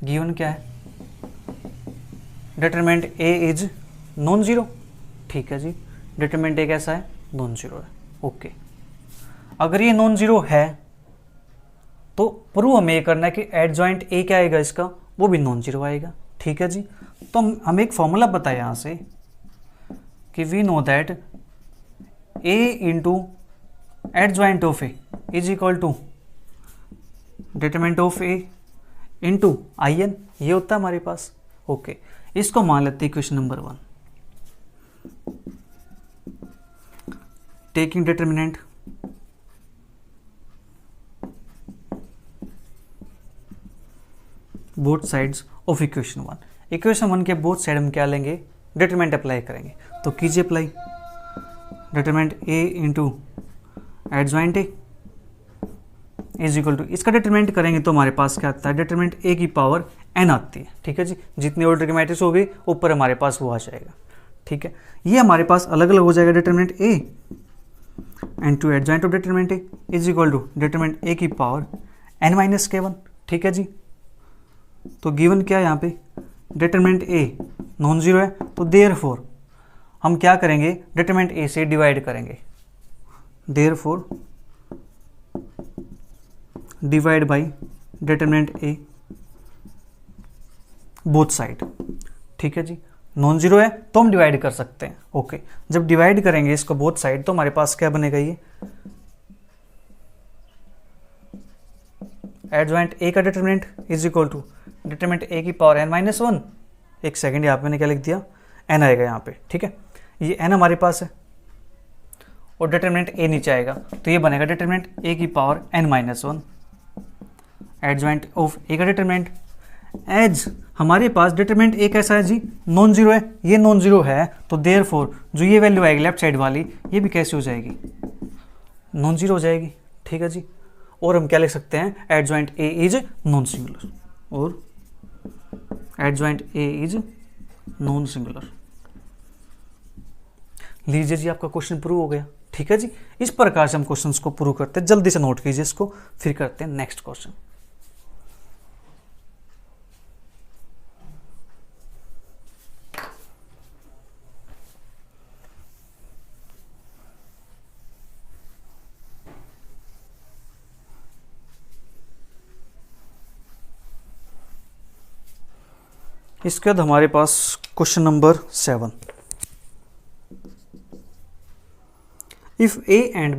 गिवन क्या है, determinant A is non zero, ठीक है जी, डिटरमिनेंट ए कैसा है नॉन जीरो है, ओके। अगर ये नॉन जीरो है तो प्रूव हमें ये करना है कि एडजॉइंट ए क्या आएगा इसका, वो भी नॉन जीरो आएगा। ठीक है जी। तो हम एक फॉर्मूला बताए यहाँ से कि we know that A into adjoint of A is equal to determinant of A into I N, ये होता है हमारे पास। ओके, इसको मान लेते हैं equation number 1। Taking determinant both sides of equation 1। Equation 1 के बोथ साइड हम क्या लेंगे, डिटरमिनेंट अप्लाई करेंगे। तो कीजिए apply, determinant A into adjoint A is equal to, इसका डिटरमिनेंट करेंगे तो हमारे पास क्या आता है, डिटरमिनेंट ए की पावर एन आती है। ठीक है जी, जितनी ऑर्डर की मैट्रिक्स होगी ऊपर हमारे पास वो आ जाएगा। ठीक है, ये हमारे पास अलग अलग हो जाएगा, determinant A and to adjoint of determinant A is equal to determinant A की पावर एन माइनस के 1। ठीक है जी, तो गिवन क्या है यहाँ पे, डिटरमिनेंट ए नॉन जीरो है, तो देयरफॉर हम क्या करेंगे, डिटरमिनेंट ए से डिवाइड करेंगे, therefore divide by determinant A both side. ठीक है जी, नॉन जीरो है तो हम डिवाइड कर सकते हैं। ओके, जब डिवाइड करेंगे इसको बोथ साइड तो हमारे पास क्या बनेगा, ये एडजॉइंट ए का determinant is equal to determinant A की पावर एन माइनस 1। एक सेकेंड, यहाँ पे मैंने क्या लिख दिया, एन आएगा यहाँ पे। ठीक है, ये एन हमारे पास है और डिटरमिनेंट ए नीचे आएगा, तो ये बनेगा डिटरमिनेंट ए की power n minus 1 adjoint of A का डिटरमिनेंट। एज हमारे पास डिटरमिनेंट ए कैसा है जी, नॉन जीरो है, ये नॉन जीरो है, तो देयरफॉर जो ये वैल्यू आएगी लेफ्ट साइड वाली, ये भी कैसे हो जाएगी, नॉन जीरो हो जाएगी। ठीक है जी, और हम क्या लिख सकते हैं, adjoint A is non singular, और adjoint A is non singular. लीजिए जी, आपका क्वेश्चन प्रूव हो गया। ठीक है जी, इस प्रकार से हम क्वेश्चंस को प्रूव करते हैं। जल्दी से नोट कीजिए इसको, फिर करते हैं नेक्स्ट क्वेश्चन। इसके बाद हमारे पास question number 7। If A and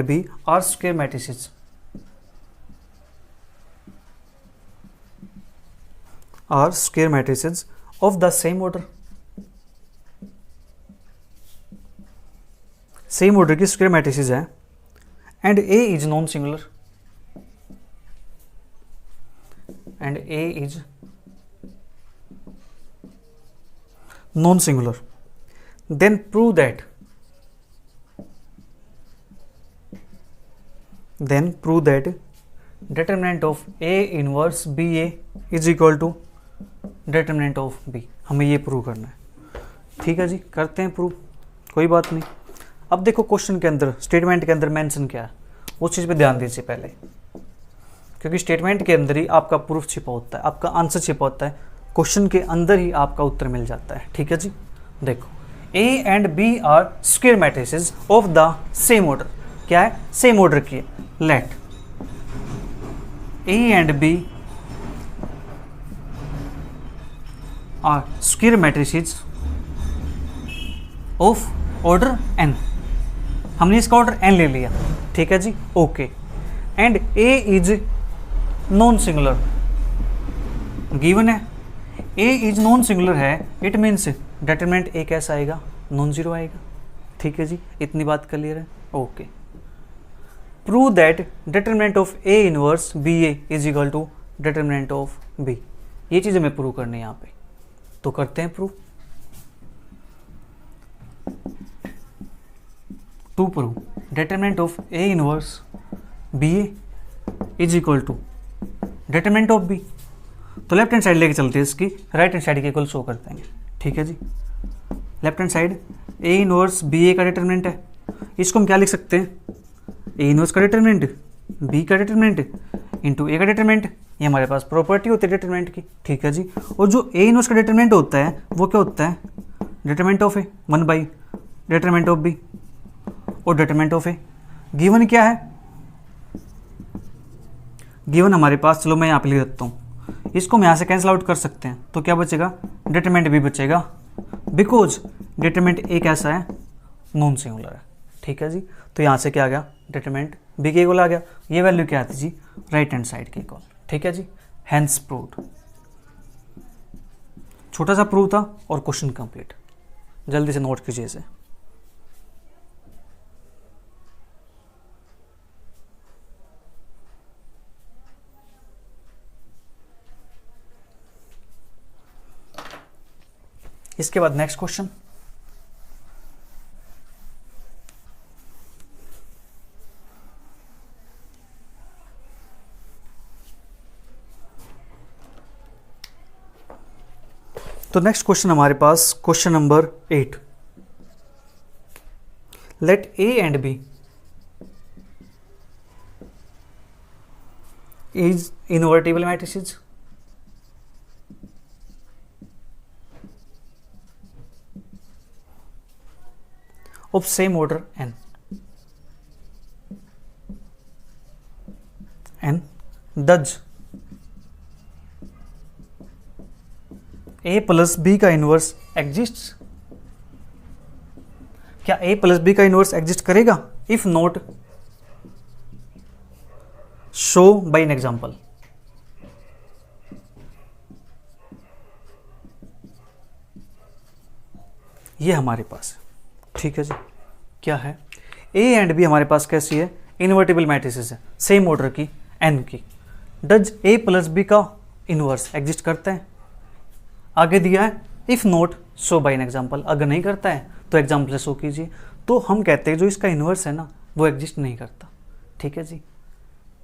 B are square matrices of the same order, same order की स्क्वायर मैट्रिसेस है, and A is non singular, and A is non-singular, then prove that determinant of A inverse BA is equal to determinant of B। हमें ये prove करना है। ठीक है जी, करते हैं प्रूव, कोई बात नहीं। अब देखो क्वेश्चन के अंदर, स्टेटमेंट के अंदर मेंशन क्या है, उस चीज़ पे ध्यान दीजिए पहले, क्योंकि स्टेटमेंट के अंदर ही आपका प्रूफ छिपा होता है, आपका आंसर छिपा होता है, क्वेश्चन के अंदर ही आपका उत्तर मिल जाता है। ठीक है जी, देखो A and B are square matrices of the same order, क्या है, सेम ऑर्डर की है। Let A and B are square matrices of order n, हमने इसका ऑर्डर एन ले लिया। ठीक है जी, okay, and A is non singular, given है ए इज नॉन सिंगुलर है, इट मीन्स डिटरमिनेंट ए कैसा आएगा, नॉन जीरो आएगा। ठीक है जी, इतनी बात क्लियर है। Okay, prove that determinant of A inverse B A is equal to determinant of B, ये चीज़ हमें प्रूव करनी है यहाँ पे, तो करते हैं prove. To prove determinant of A inverse B A is equal to determinant of B, तो लेफ्ट हैंड साइड लेके चलते हैं, इसकी राइट हैंड साइड के इक्वल शो कर देंगे। ठीक है जी, left hand side A inverse B A का डिटरमिनेंट है, इसको हम क्या लिख सकते हैं, ए इनवर्स का डिटरमिनेंट बी का डिटरमिनेंट इंटू ए का डिटरमिनेंट, ये हमारे पास प्रॉपर्टी होती है डिटरमिनेंट की। ठीक है जी, और जो ए इनवर्स का डिटरमिनेंट होता है वो क्या होता है, determinant of A 1 by determinant of B, और डिटरमिनेंट ऑफ ए गिवन क्या है, गिवन हमारे पास, चलो मैं यहाँ पे लिख देता हूँ, इसको हम यहाँ से कैंसिल आउट कर सकते हैं, तो क्या बचेगा, डिटरमिनेंट बी बचेगा, बिकॉज डिटरमिनेंट ए कैसा है, नॉन सिंगुलर है। ठीक है जी, तो यहाँ से क्या आ गया, डिटरमिनेंट बी के इक्वल आ गया। ये वैल्यू क्या आती जी, राइट हैंड साइड के इक्वल। ठीक है जी, हैंस प्रूव्ड। छोटा सा प्रूव था और क्वेश्चन कंप्लीट। जल्दी से नोट कीजिए इसे। इसके बाद नेक्स्ट क्वेश्चन, तो नेक्स्ट क्वेश्चन हमारे पास question number 8। Let A and B is invertible matrices of same order n thus a plus B का इनवर्स एग्जिस्ट। क्या a प्लस बी का इनवर्स एग्जिस्ट करेगा? If not, show by an example. ये हमारे पास, ठीक है जी, क्या है, ए एंड बी हमारे पास कैसी है, इन्वर्टिबल मैट्रिसेस है, सेम ऑर्डर की, एन की। डज ए प्लस बी का इनवर्स एग्जिस्ट करता है? आगे दिया है if not show by an example. अगर नहीं करता है तो एग्जांपल से शो कीजिए। तो हम कहते हैं जो इसका इनवर्स है ना वो एग्जिस्ट नहीं करता। ठीक है जी,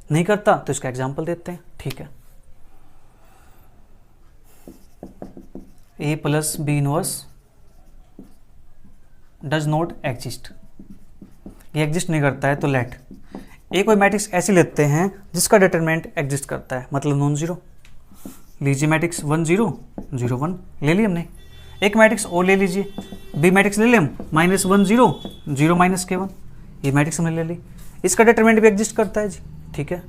नहीं करता तो इसका एग्जांपल देते हैं। ठीक है, A plus B inverse does not exist, ये एग्जिस्ट नहीं करता है। तो लेट ए कोई मैट्रिक्स ऐसी लेते हैं जिसका डिटरमिनेंट एग्जिस्ट करता है, मतलब नॉन जीरो। लीजिए मैट्रिक्स 1 0 0 1 ले लिया हमने। एक मैट्रिक्स और ले लीजिए, बी मैट्रिक्स ले लिया हम, -1 0 0 -k1, ये मैट्रिक्स हमने ले ली। इसका डिटरमिनेंट भी एग्जिस्ट करता है जी। ठीक है,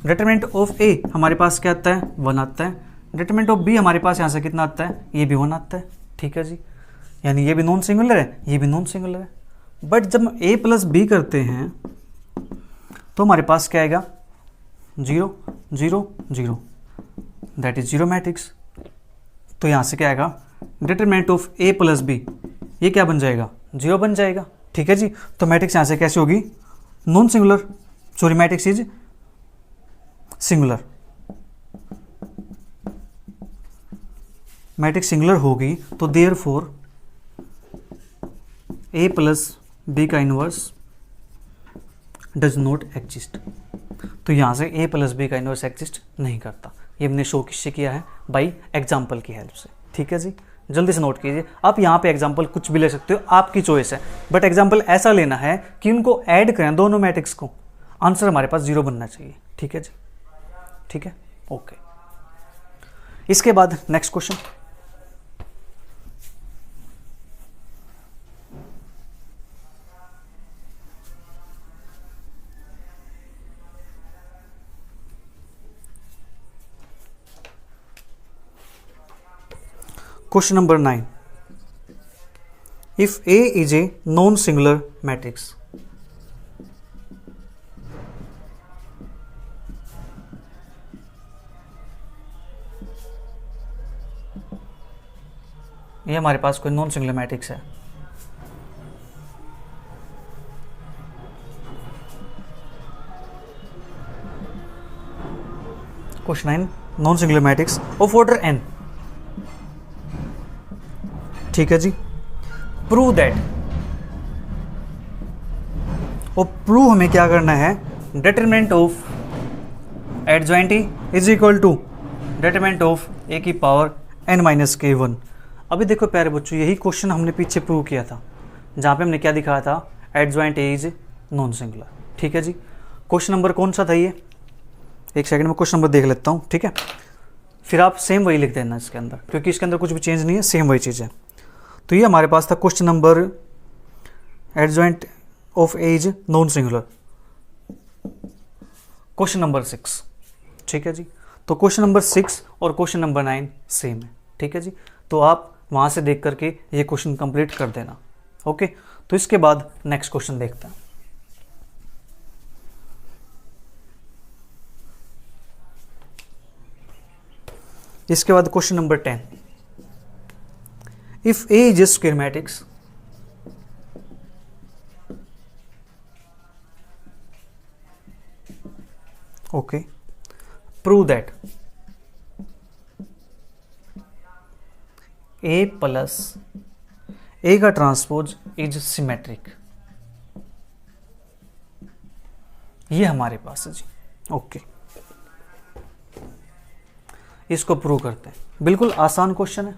डिटरमिनेंट ऑफ ए हमारे पास क्या आता है, 1 आता है। डिटरमिनेंट ऑफ बी हमारे पास यहाँ से कितना आता है, ये भी 1 आता है। ठीक है जी, यानी ये भी नॉन सिंगुलर है, ये भी नॉन सिंगुलर है। बट जब हम a प्लस बी करते हैं तो हमारे पास क्या आएगा, 0 0 0, दैट इज जीरो मैट्रिक्स। तो यहाँ से क्या आएगा, determinant of a plus B, ये क्या बन जाएगा, 0 बन जाएगा। ठीक है जी, तो मैट्रिक्स यहाँ से कैसे होगी, non singular, sorry matrix is singular. Matrix singular होगी तो देयरफॉर ए प्लस बी का इनवर्स डज नॉट एग्जिस्ट। तो यहाँ से ए प्लस बी का इनवर्स एग्जिस्ट नहीं करता। ये हमने शो किससे किया है, बाई एग्जाम्पल की हेल्प से। ठीक है जी, जल्दी से नोट कीजिए। आप यहाँ पे एग्जाम्पल कुछ भी ले सकते हो, आपकी चॉइस है, बट एग्जाम्पल ऐसा लेना है कि उनको ऐड करें दोनों मैट्रिक्स को, आंसर हमारे पास 0 बनना चाहिए। ठीक है जी, ठीक है, ओके। इसके बाद next question, question number 9। If A is a non-singular matrix, ये हमारे पास कोई नॉन सिंगुलर मैट्रिक्स है। Question 9, non singular matrix of order n। ठीक है जी, प्रूव दैट, और प्रूव हमें क्या करना है, determinant of adjoint is equal to determinant of a की पावर n-k1। अभी देखो प्यारे बच्चों, यही क्वेश्चन हमने पीछे प्रूव किया था, जहाँ पे हमने क्या दिखाया था, adjoint a is non singular. ठीक है जी, क्वेश्चन नंबर कौन सा था ये, एक सेकंड में क्वेश्चन नंबर देख लेता हूँ। ठीक है, फिर आप सेम वही लिख देना इसके अंदर, क्योंकि इसके अंदर कुछ भी चेंज नहीं है, सेम वही चीज़ है। तो ये हमारे पास था question number, adjoint of A is non singular. Question number 6, ठीक है जी। तो क्वेश्चन नंबर 6 और क्वेश्चन नंबर 9 सेम है, ठीक है जी। तो आप वहाँ से देख करके ये क्वेश्चन कंप्लीट कर देना, ओके। तो इसके बाद नेक्स्ट क्वेश्चन देखते हैं। इसके बाद question number 10, if A is a square matrix, okay, prove that A plus A का ट्रांसपोज इज सिमेट्रिक। ये हमारे पास है जी, ओके। इसको प्रूव करते हैं। बिल्कुल आसान क्वेश्चन है,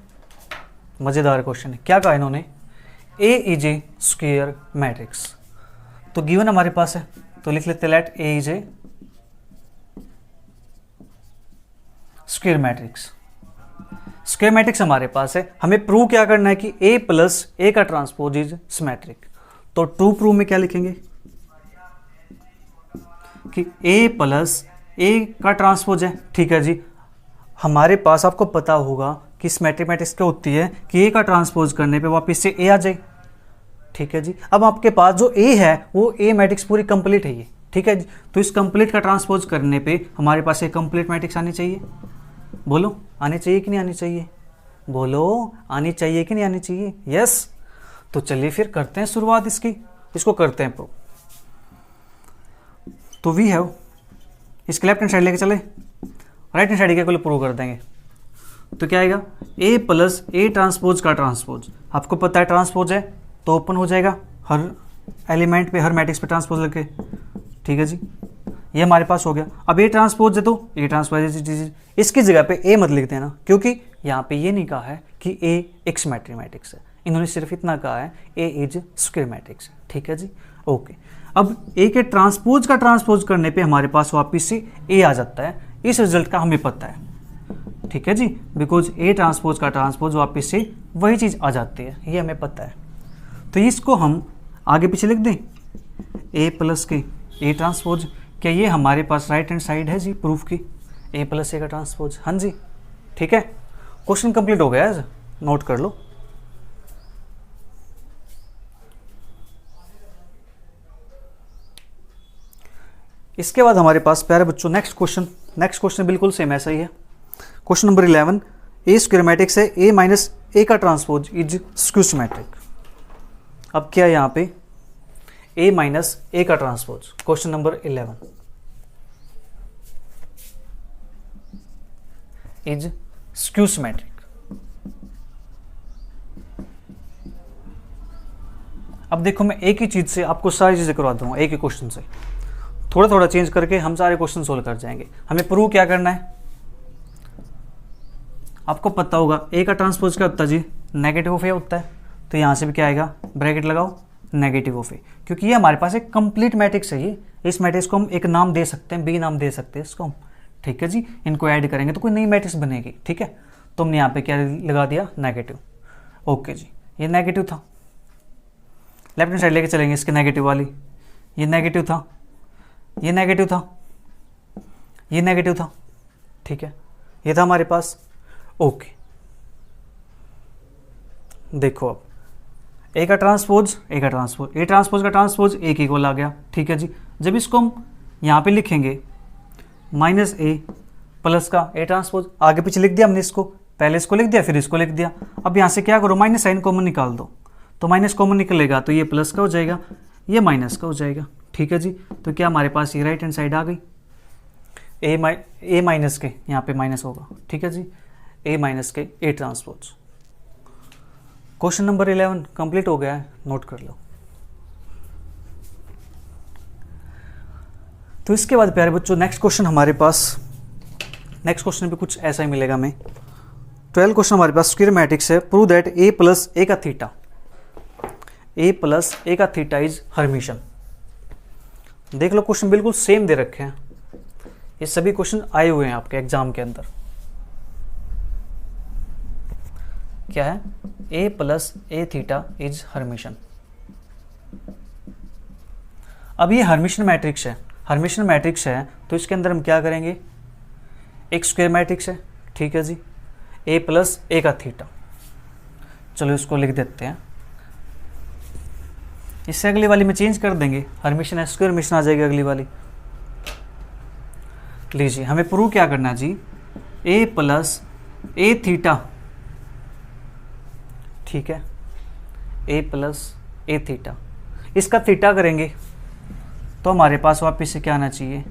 मजेदार क्वेश्चन है। क्या कहा इन्होंने, A is a square matrix. तो गिवन हमारे पास है, तो लिख लेते let A is a square matrix. Square matrix हमारे पास है, हमें प्रूव क्या करना है कि ए प्लस ए का ट्रांसपोज इज सिमेट्रिक। तो ट्रू प्रूव में क्या लिखेंगे कि ए प्लस ए का ट्रांसपोज है, ठीक है जी। हमारे पास आपको पता होगा कि सिमेट्रिक मैट्रिक्स क्या होती है कि ए का ट्रांसपोज करने पे वापस से ए आ जाए, ठीक है जी। अब आपके पास जो ए है वो ए मैट्रिक्स पूरी कंप्लीट है ये, ठीक है जी। तो इस कंप्लीट का ट्रांसपोज करने पे हमारे पास एक कंप्लीट मैट्रिक्स आनी चाहिए। बोलो आनी चाहिए कि नहीं आनी चाहिए, बोलो आनी चाहिए कि नहीं आनी चाहिए, यस। तो चलिए फिर करते हैं शुरुआत इसकी, इसको करते हैं प्रूव। तो वी हैव, इसके लेफ्ट हैंड साइड लेके चले, राइट हैंड साइड के को प्रूव कर देंगे। तो क्या आएगा, ए प्लस ए ट्रांसपोज का ट्रांसपोज। आपको पता है ट्रांसपोज है तो ओपन हो जाएगा हर एलिमेंट पे, हर मैट्रिक्स पे ट्रांसपोज लगे, ठीक है जी। ये हमारे पास हो गया। अब ए ट्रांसपोज है तो ए ट्रांसपोज, इसकी जगह पे ए मत लिख देना, क्योंकि यहाँ पे ये नहीं कहा है कि ए एक सिमेट्रिक मैट्रिक्स है। इन्होंने सिर्फ इतना कहा है ए इज स्क्वायर मैट्रिक्स, ठीक है जी, ओके। अब ए के ट्रांसपोज का ट्रांसपोज करने पे हमारे पास वापिस से ए आ जाता है। इस रिजल्ट का हमें पता है, ठीक है जी, बिकॉज ए ट्रांसपोज का ट्रांसपोज वापिस से वही चीज़ आ जाती है, ये हमें पता है। तो इसको हम आगे पीछे लिख दें, ए प्लस के ए ट्रांसपोज। क्या ये हमारे पास राइट हैंड साइड है जी प्रूफ की, ए प्लस ए का ट्रांसपोज, हाँ जी, ठीक है। क्वेश्चन कंप्लीट हो गया है, नोट कर लो। इसके बाद हमारे पास प्यारे बच्चों नेक्स्ट क्वेश्चन बिल्कुल सेम ऐसा ही है। क्वेश्चन नंबर 11, ए स्क्वायर मैट्रिक्स है, ए माइनस ए का ट्रांसपोज इज स्क्यू सिमेट्रिक। अब क्या है यहाँ पे, ए माइनस ए का transpose, question number 11 is skew symmetric. अब देखो मैं एक ही चीज से आपको सारी चीजें करवा दूंगा, एक ही क्वेश्चन से, थोड़ा थोड़ा चेंज करके हम सारे क्वेश्चन सोल्व कर जाएंगे। हमें प्रूव क्या करना है, आपको पता होगा ए का ट्रांसपोज क्या होता है जी, नेगेटिव ऑफ ए होता है। तो यहाँ से भी क्या आएगा, ब्रैकेट लगाओ, नेगेटिव ऑफ ए, क्योंकि ये हमारे पास एक कंप्लीट मैट्रिक्स है। ये इस मैट्रिक्स को हम एक नाम दे सकते हैं, बी नाम दे सकते हैं इसको हम, ठीक है जी। इनको ऐड करेंगे तो कोई नई मैट्रिक्स बनेगी, ठीक है। तो हमने यहाँ पे क्या लगा दिया, नेगेटिव, ओके जी। ये नेगेटिव था, लेफ्ट हैंड साइड लेके चलेंगे इसके नेगेटिव वाली, ये नेगेटिव था, ये नेगेटिव था, ये नेगेटिव था, ठीक है। ये था हमारे पास, ओके। देखो अब ए का ट्रांसपोज, ए का ट्रांसपोज, ए ट्रांसपोज का ट्रांसपोज एक इक्वल आ गया, ठीक है जी। जब इसको हम यहाँ पे लिखेंगे माइनस ए प्लस का ए ट्रांसपोज, आगे पीछे लिख दिया हमने इसको, पहले इसको लिख दिया फिर इसको लिख दिया। अब यहाँ से क्या करो, माइनस साइन कॉमन निकाल दो, तो माइनस कॉमन निकलेगा तो ये प्लस का हो जाएगा, ये माइनस का हो जाएगा, ठीक है जी। तो क्या हमारे पास ये राइट हैंड साइड आ गई, ए माइनस के यहाँ पे माइनस होगा, ठीक है जी, ए माइनस के A transpose. Question number 11 complete हो गया है, नोट कर लो। तो इसके बाद प्यारे बच्चों नेक्स्ट क्वेश्चन हमारे पास, नेक्स्ट क्वेश्चन भी कुछ ऐसा ही मिलेगा हमें। 12 क्वेश्चन हमारे पास स्क्वायर मैट्रिक्स है, prove that A plus A का थीटा, ए प्लस ए का थीटा इज हर्मिशन। देख लो क्वेश्चन बिल्कुल सेम दे रखे हैं, ये सभी क्वेश्चन आए हुए हैं आपके एग्जाम के अंदर। क्या है, A plus A theta is Hermitian. अब ये हर्मिशन मैट्रिक्स है, हर्मिशन मैट्रिक्स है तो इसके अंदर हम क्या करेंगे, एक स्क्वायर मैट्रिक्स है, ठीक है जी, a प्लस ए का थीटा। चलो इसको लिख देते हैं, इससे अगली वाली में चेंज कर देंगे, हर्मिशन है स्क्वायर हर्मिशन आ जाएगी अगली वाली। लीजिए हमें प्रूव क्या करना है जी, a प्लस ए थीटा, ठीक है, a प्लस ए थीटा, इसका थीटा करेंगे तो हमारे पास वापस से क्या आना चाहिए,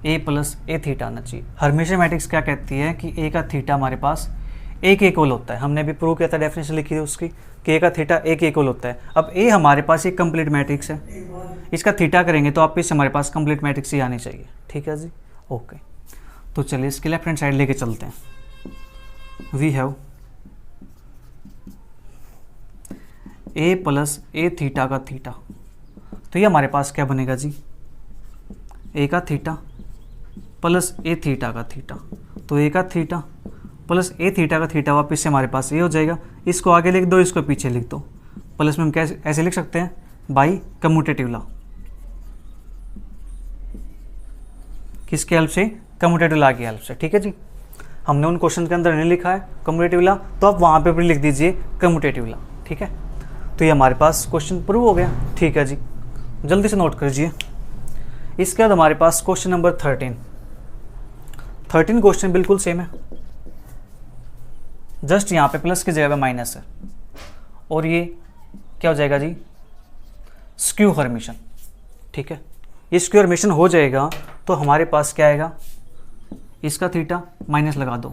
a प्लस ए थीटा आना चाहिए। हर्मिशन मैट्रिक्स क्या कहती है कि a का थीटा हमारे पास a के इक्वल होता है, हमने भी प्रूव किया था, डेफिनेशन लिखी थी उसकी कि a का थीटा a के इक्वल होता है। अब a हमारे पास एक कंप्लीट मैट्रिक्स है, इसका थीटा करेंगे तो वापस से हमारे पास कंप्लीट मैट्रिक्स ही आनी चाहिए, ठीक है जी, ओके। तो चलिए इसके लेफ्ट हैंड साइड लेके चलते हैं। We have a plus A theta का थीटा, तो ये हमारे पास क्या बनेगा जी, a का थीटा प्लस ए थीटा का थीटा, तो a का थीटा प्लस ए थीटा का थीटा वापस से हमारे पास ये हो जाएगा, इसको आगे लिख दो, इसको पीछे लिख दो, प्लस में हम कैसे ऐसे लिख सकते हैं, बाई कम्यूटेटिव लॉ, किसके हेल्प से, कम्यूटेटिव लॉ की हेल्प से, ठीक है जी। हमने उन क्वेश्चन के अंदर नहीं लिखा है कम्यूटेटिव लॉ, तो आप वहाँ पे भी लिख दीजिए कम्यूटेटिव लॉ, ठीक है। तो ये हमारे पास क्वेश्चन प्रूव हो गया, ठीक है जी, जल्दी से नोट कीजिए। इसके बाद हमारे पास क्वेश्चन नंबर 13 क्वेश्चन बिल्कुल सेम है, जस्ट यहाँ पे प्लस की जगह पे माइनस है, और ये क्या हो जाएगा जी, स्क्यू हर्मिशन, ठीक है। ये स्क्यू हर्मिशन हो जाएगा तो हमारे पास क्या आएगा, इसका थीटा माइनस लगा दो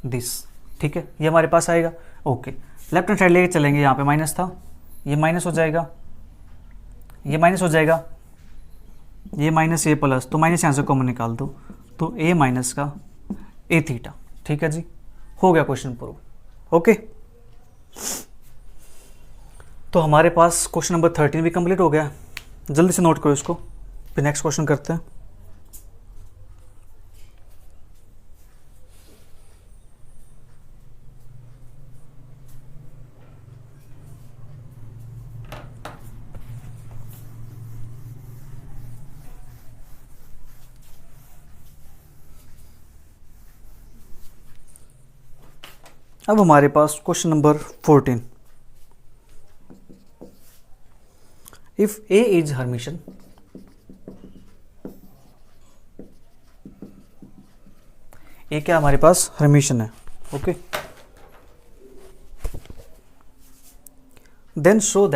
दिस, ठीक है, ये हमारे पास आएगा, ओके। लेफ्ट हैंड साइड लेके चलेंगे, यहाँ पे माइनस था, ये माइनस हो जाएगा, ये माइनस हो जाएगा, ये माइनस ए प्लस, तो माइनस यहाँ से कॉमन निकाल दो, तो ए माइनस का ए थीटा, ठीक है जी, हो गया क्वेश्चन प्रूव, ओके। तो हमारे पास क्वेश्चन नंबर 13 भी कंप्लीट हो गया, जल्दी से नोट करो इसको, फिर नेक्स्ट क्वेश्चन करते हैं। अब हमारे पास question number 14, if A is hermitian, A क्या हमारे पास हर्मिशन है, okay, then show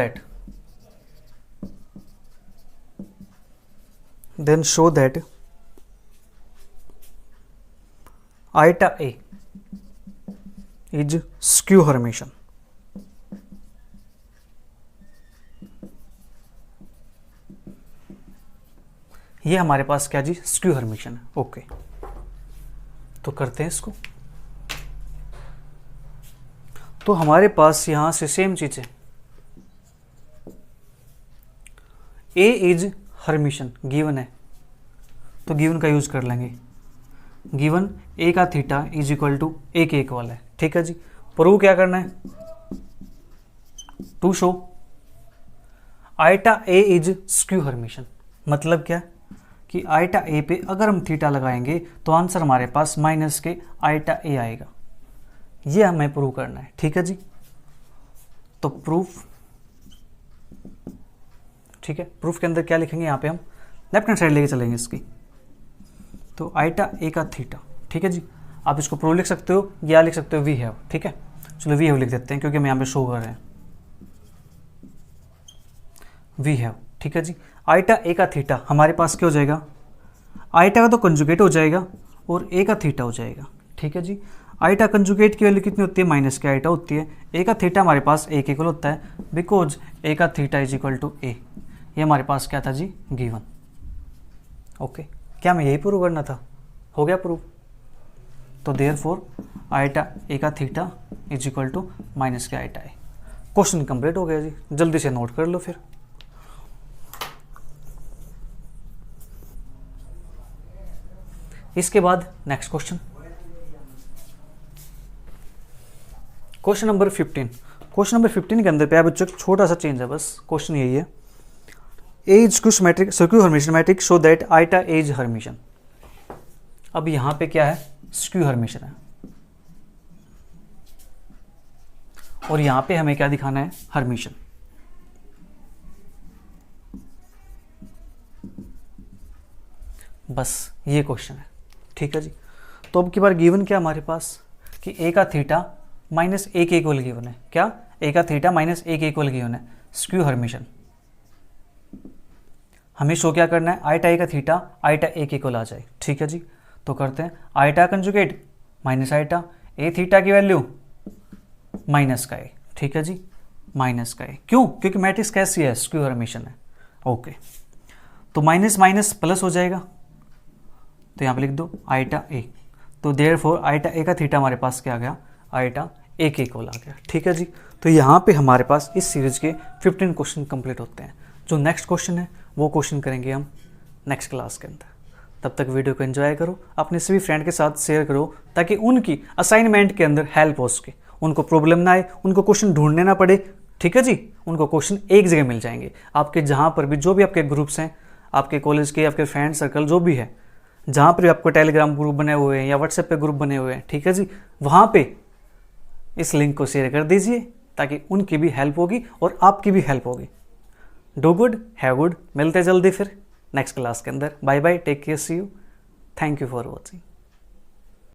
that iota A is skew hermitian, ये हमारे पास क्या जी, स्क्यू हर्मिशन है, ओके। तो करते हैं इसको, तो हमारे पास यहां से सेम चीज है, ए इज हर्मिशन गिवन है, तो गिवन का यूज कर लेंगे, गिवन ए का थीटा इज इक्वल टू ए के इक्वल है, ठीक है जी। प्रूव क्या करना है, to show iota A is skew Hermitian, मतलब क्या कि आइटा ए पे अगर हम थीटा लगाएंगे तो आंसर हमारे पास माइनस के आइटा ए आएगा, ये हमें प्रूव करना है, ठीक है जी। तो प्रूफ, ठीक है, प्रूफ के अंदर क्या लिखेंगे, यहाँ पे हम लेफ्ट हैंड साइड लेके चलेंगे इसकी, तो आइटा ए का थीटा, ठीक है जी। आप इसको प्रूव लिख सकते हो या लिख सकते हो वी हैव, ठीक है, चलो वी हैव लिख देते हैं क्योंकि हम यहाँ पे शो कर रहे हैं, वी हैव, ठीक है जी। आइटा ए का थीटा हमारे पास क्या हो जाएगा, आइटा का तो कंजुगेट हो जाएगा और ए का थीटा हो जाएगा, ठीक है जी। आइटा कंजुगेट की वैल्यू कितनी होती है, माइनस के आइटा होती है, ए का थीटा हमारे पास ए के इक्वल होता है, बिकॉज ए का थीटा इज इक्वल टू ए, ये हमारे पास क्या था जी, गिवन, ओके। क्या हमें यही प्रूव करना था, हो गया प्रूव। तो देयरफॉर आइटा ए का theta is equal to minus के आइटा ए, क्वेश्चन कंप्लीट हो गया जी, जल्दी से नोट कर लो फिर। इसके बाद next question, question number 15। Question number 15 के अंदर पे बच्चों छोटा सा चेंज है, बस क्वेश्चन यही है is skew Hermitian matrix show that iota is Hermitian. अब यहां पे क्या है, स्क्यू हर्मिशन है, और यहां पे हमें क्या दिखाना है, हर्मिशन। बस ये क्वेश्चन है, ठीक है जी। तो अब की बार गिवन क्या हमारे पास कि ए का थीटा माइनस ए के इक्वल गिवन है, क्या, ए का थीटा माइनस ए के इक्वल गिवन है, स्क्यू हर्मिशन। हमें शो क्या करना है, आइटा ए का थीटा आइटा ए के इक्वल आ जाए, ठीक है जी। तो करते हैं आइटा कंजुगेट माइनस आइटा, ए थीटा की वैल्यू माइनस का ए, ठीक है जी, माइनस का ए। क्यों, क्योंकि मैट्रिक्स कैसी है, स्क्यू हर्मिशन है। ओके, तो माइनस माइनस प्लस हो जाएगा, तो यहाँ पे लिख दो आइटा ए। तो देयरफॉर आइटा ए का थीटा हमारे पास क्या आ गया, आइटा ए के इक्वल आ गया, ठीक है जी। तो यहाँ पे हमारे पास इस सीरीज के 15 क्वेश्चन कंप्लीट होते हैं। जो नेक्स्ट क्वेश्चन है वो क्वेश्चन करेंगे हम नेक्स्ट क्लास के अंदर। तब तक वीडियो को एंजॉय करो, अपने सभी फ्रेंड के साथ शेयर करो, ताकि उनकी असाइनमेंट के अंदर हेल्प हो सके, उनको प्रॉब्लम ना आए, उनको क्वेश्चन ढूंढने ना पड़े, ठीक है जी। उनको क्वेश्चन एक जगह मिल जाएंगे, आपके जहाँ पर भी, जो भी आपके ग्रुप्स हैं, आपके कॉलेज के, आपके फ्रेंड सर्कल जो भी है, जहाँ पर भी आपको टेलीग्राम ग्रुप बने हुए हैं या व्हाट्सएप पे ग्रुप बने हुए हैं, ठीक है जी, वहाँ पे इस लिंक को शेयर कर दीजिए, ताकि उनकी भी हेल्प होगी और आपकी भी हेल्प होगी। डू गुड, हैव गुड, मिलते जल्दी फिर नेक्स्ट क्लास के अंदर। Bye bye, take care, see you, thank you for watching.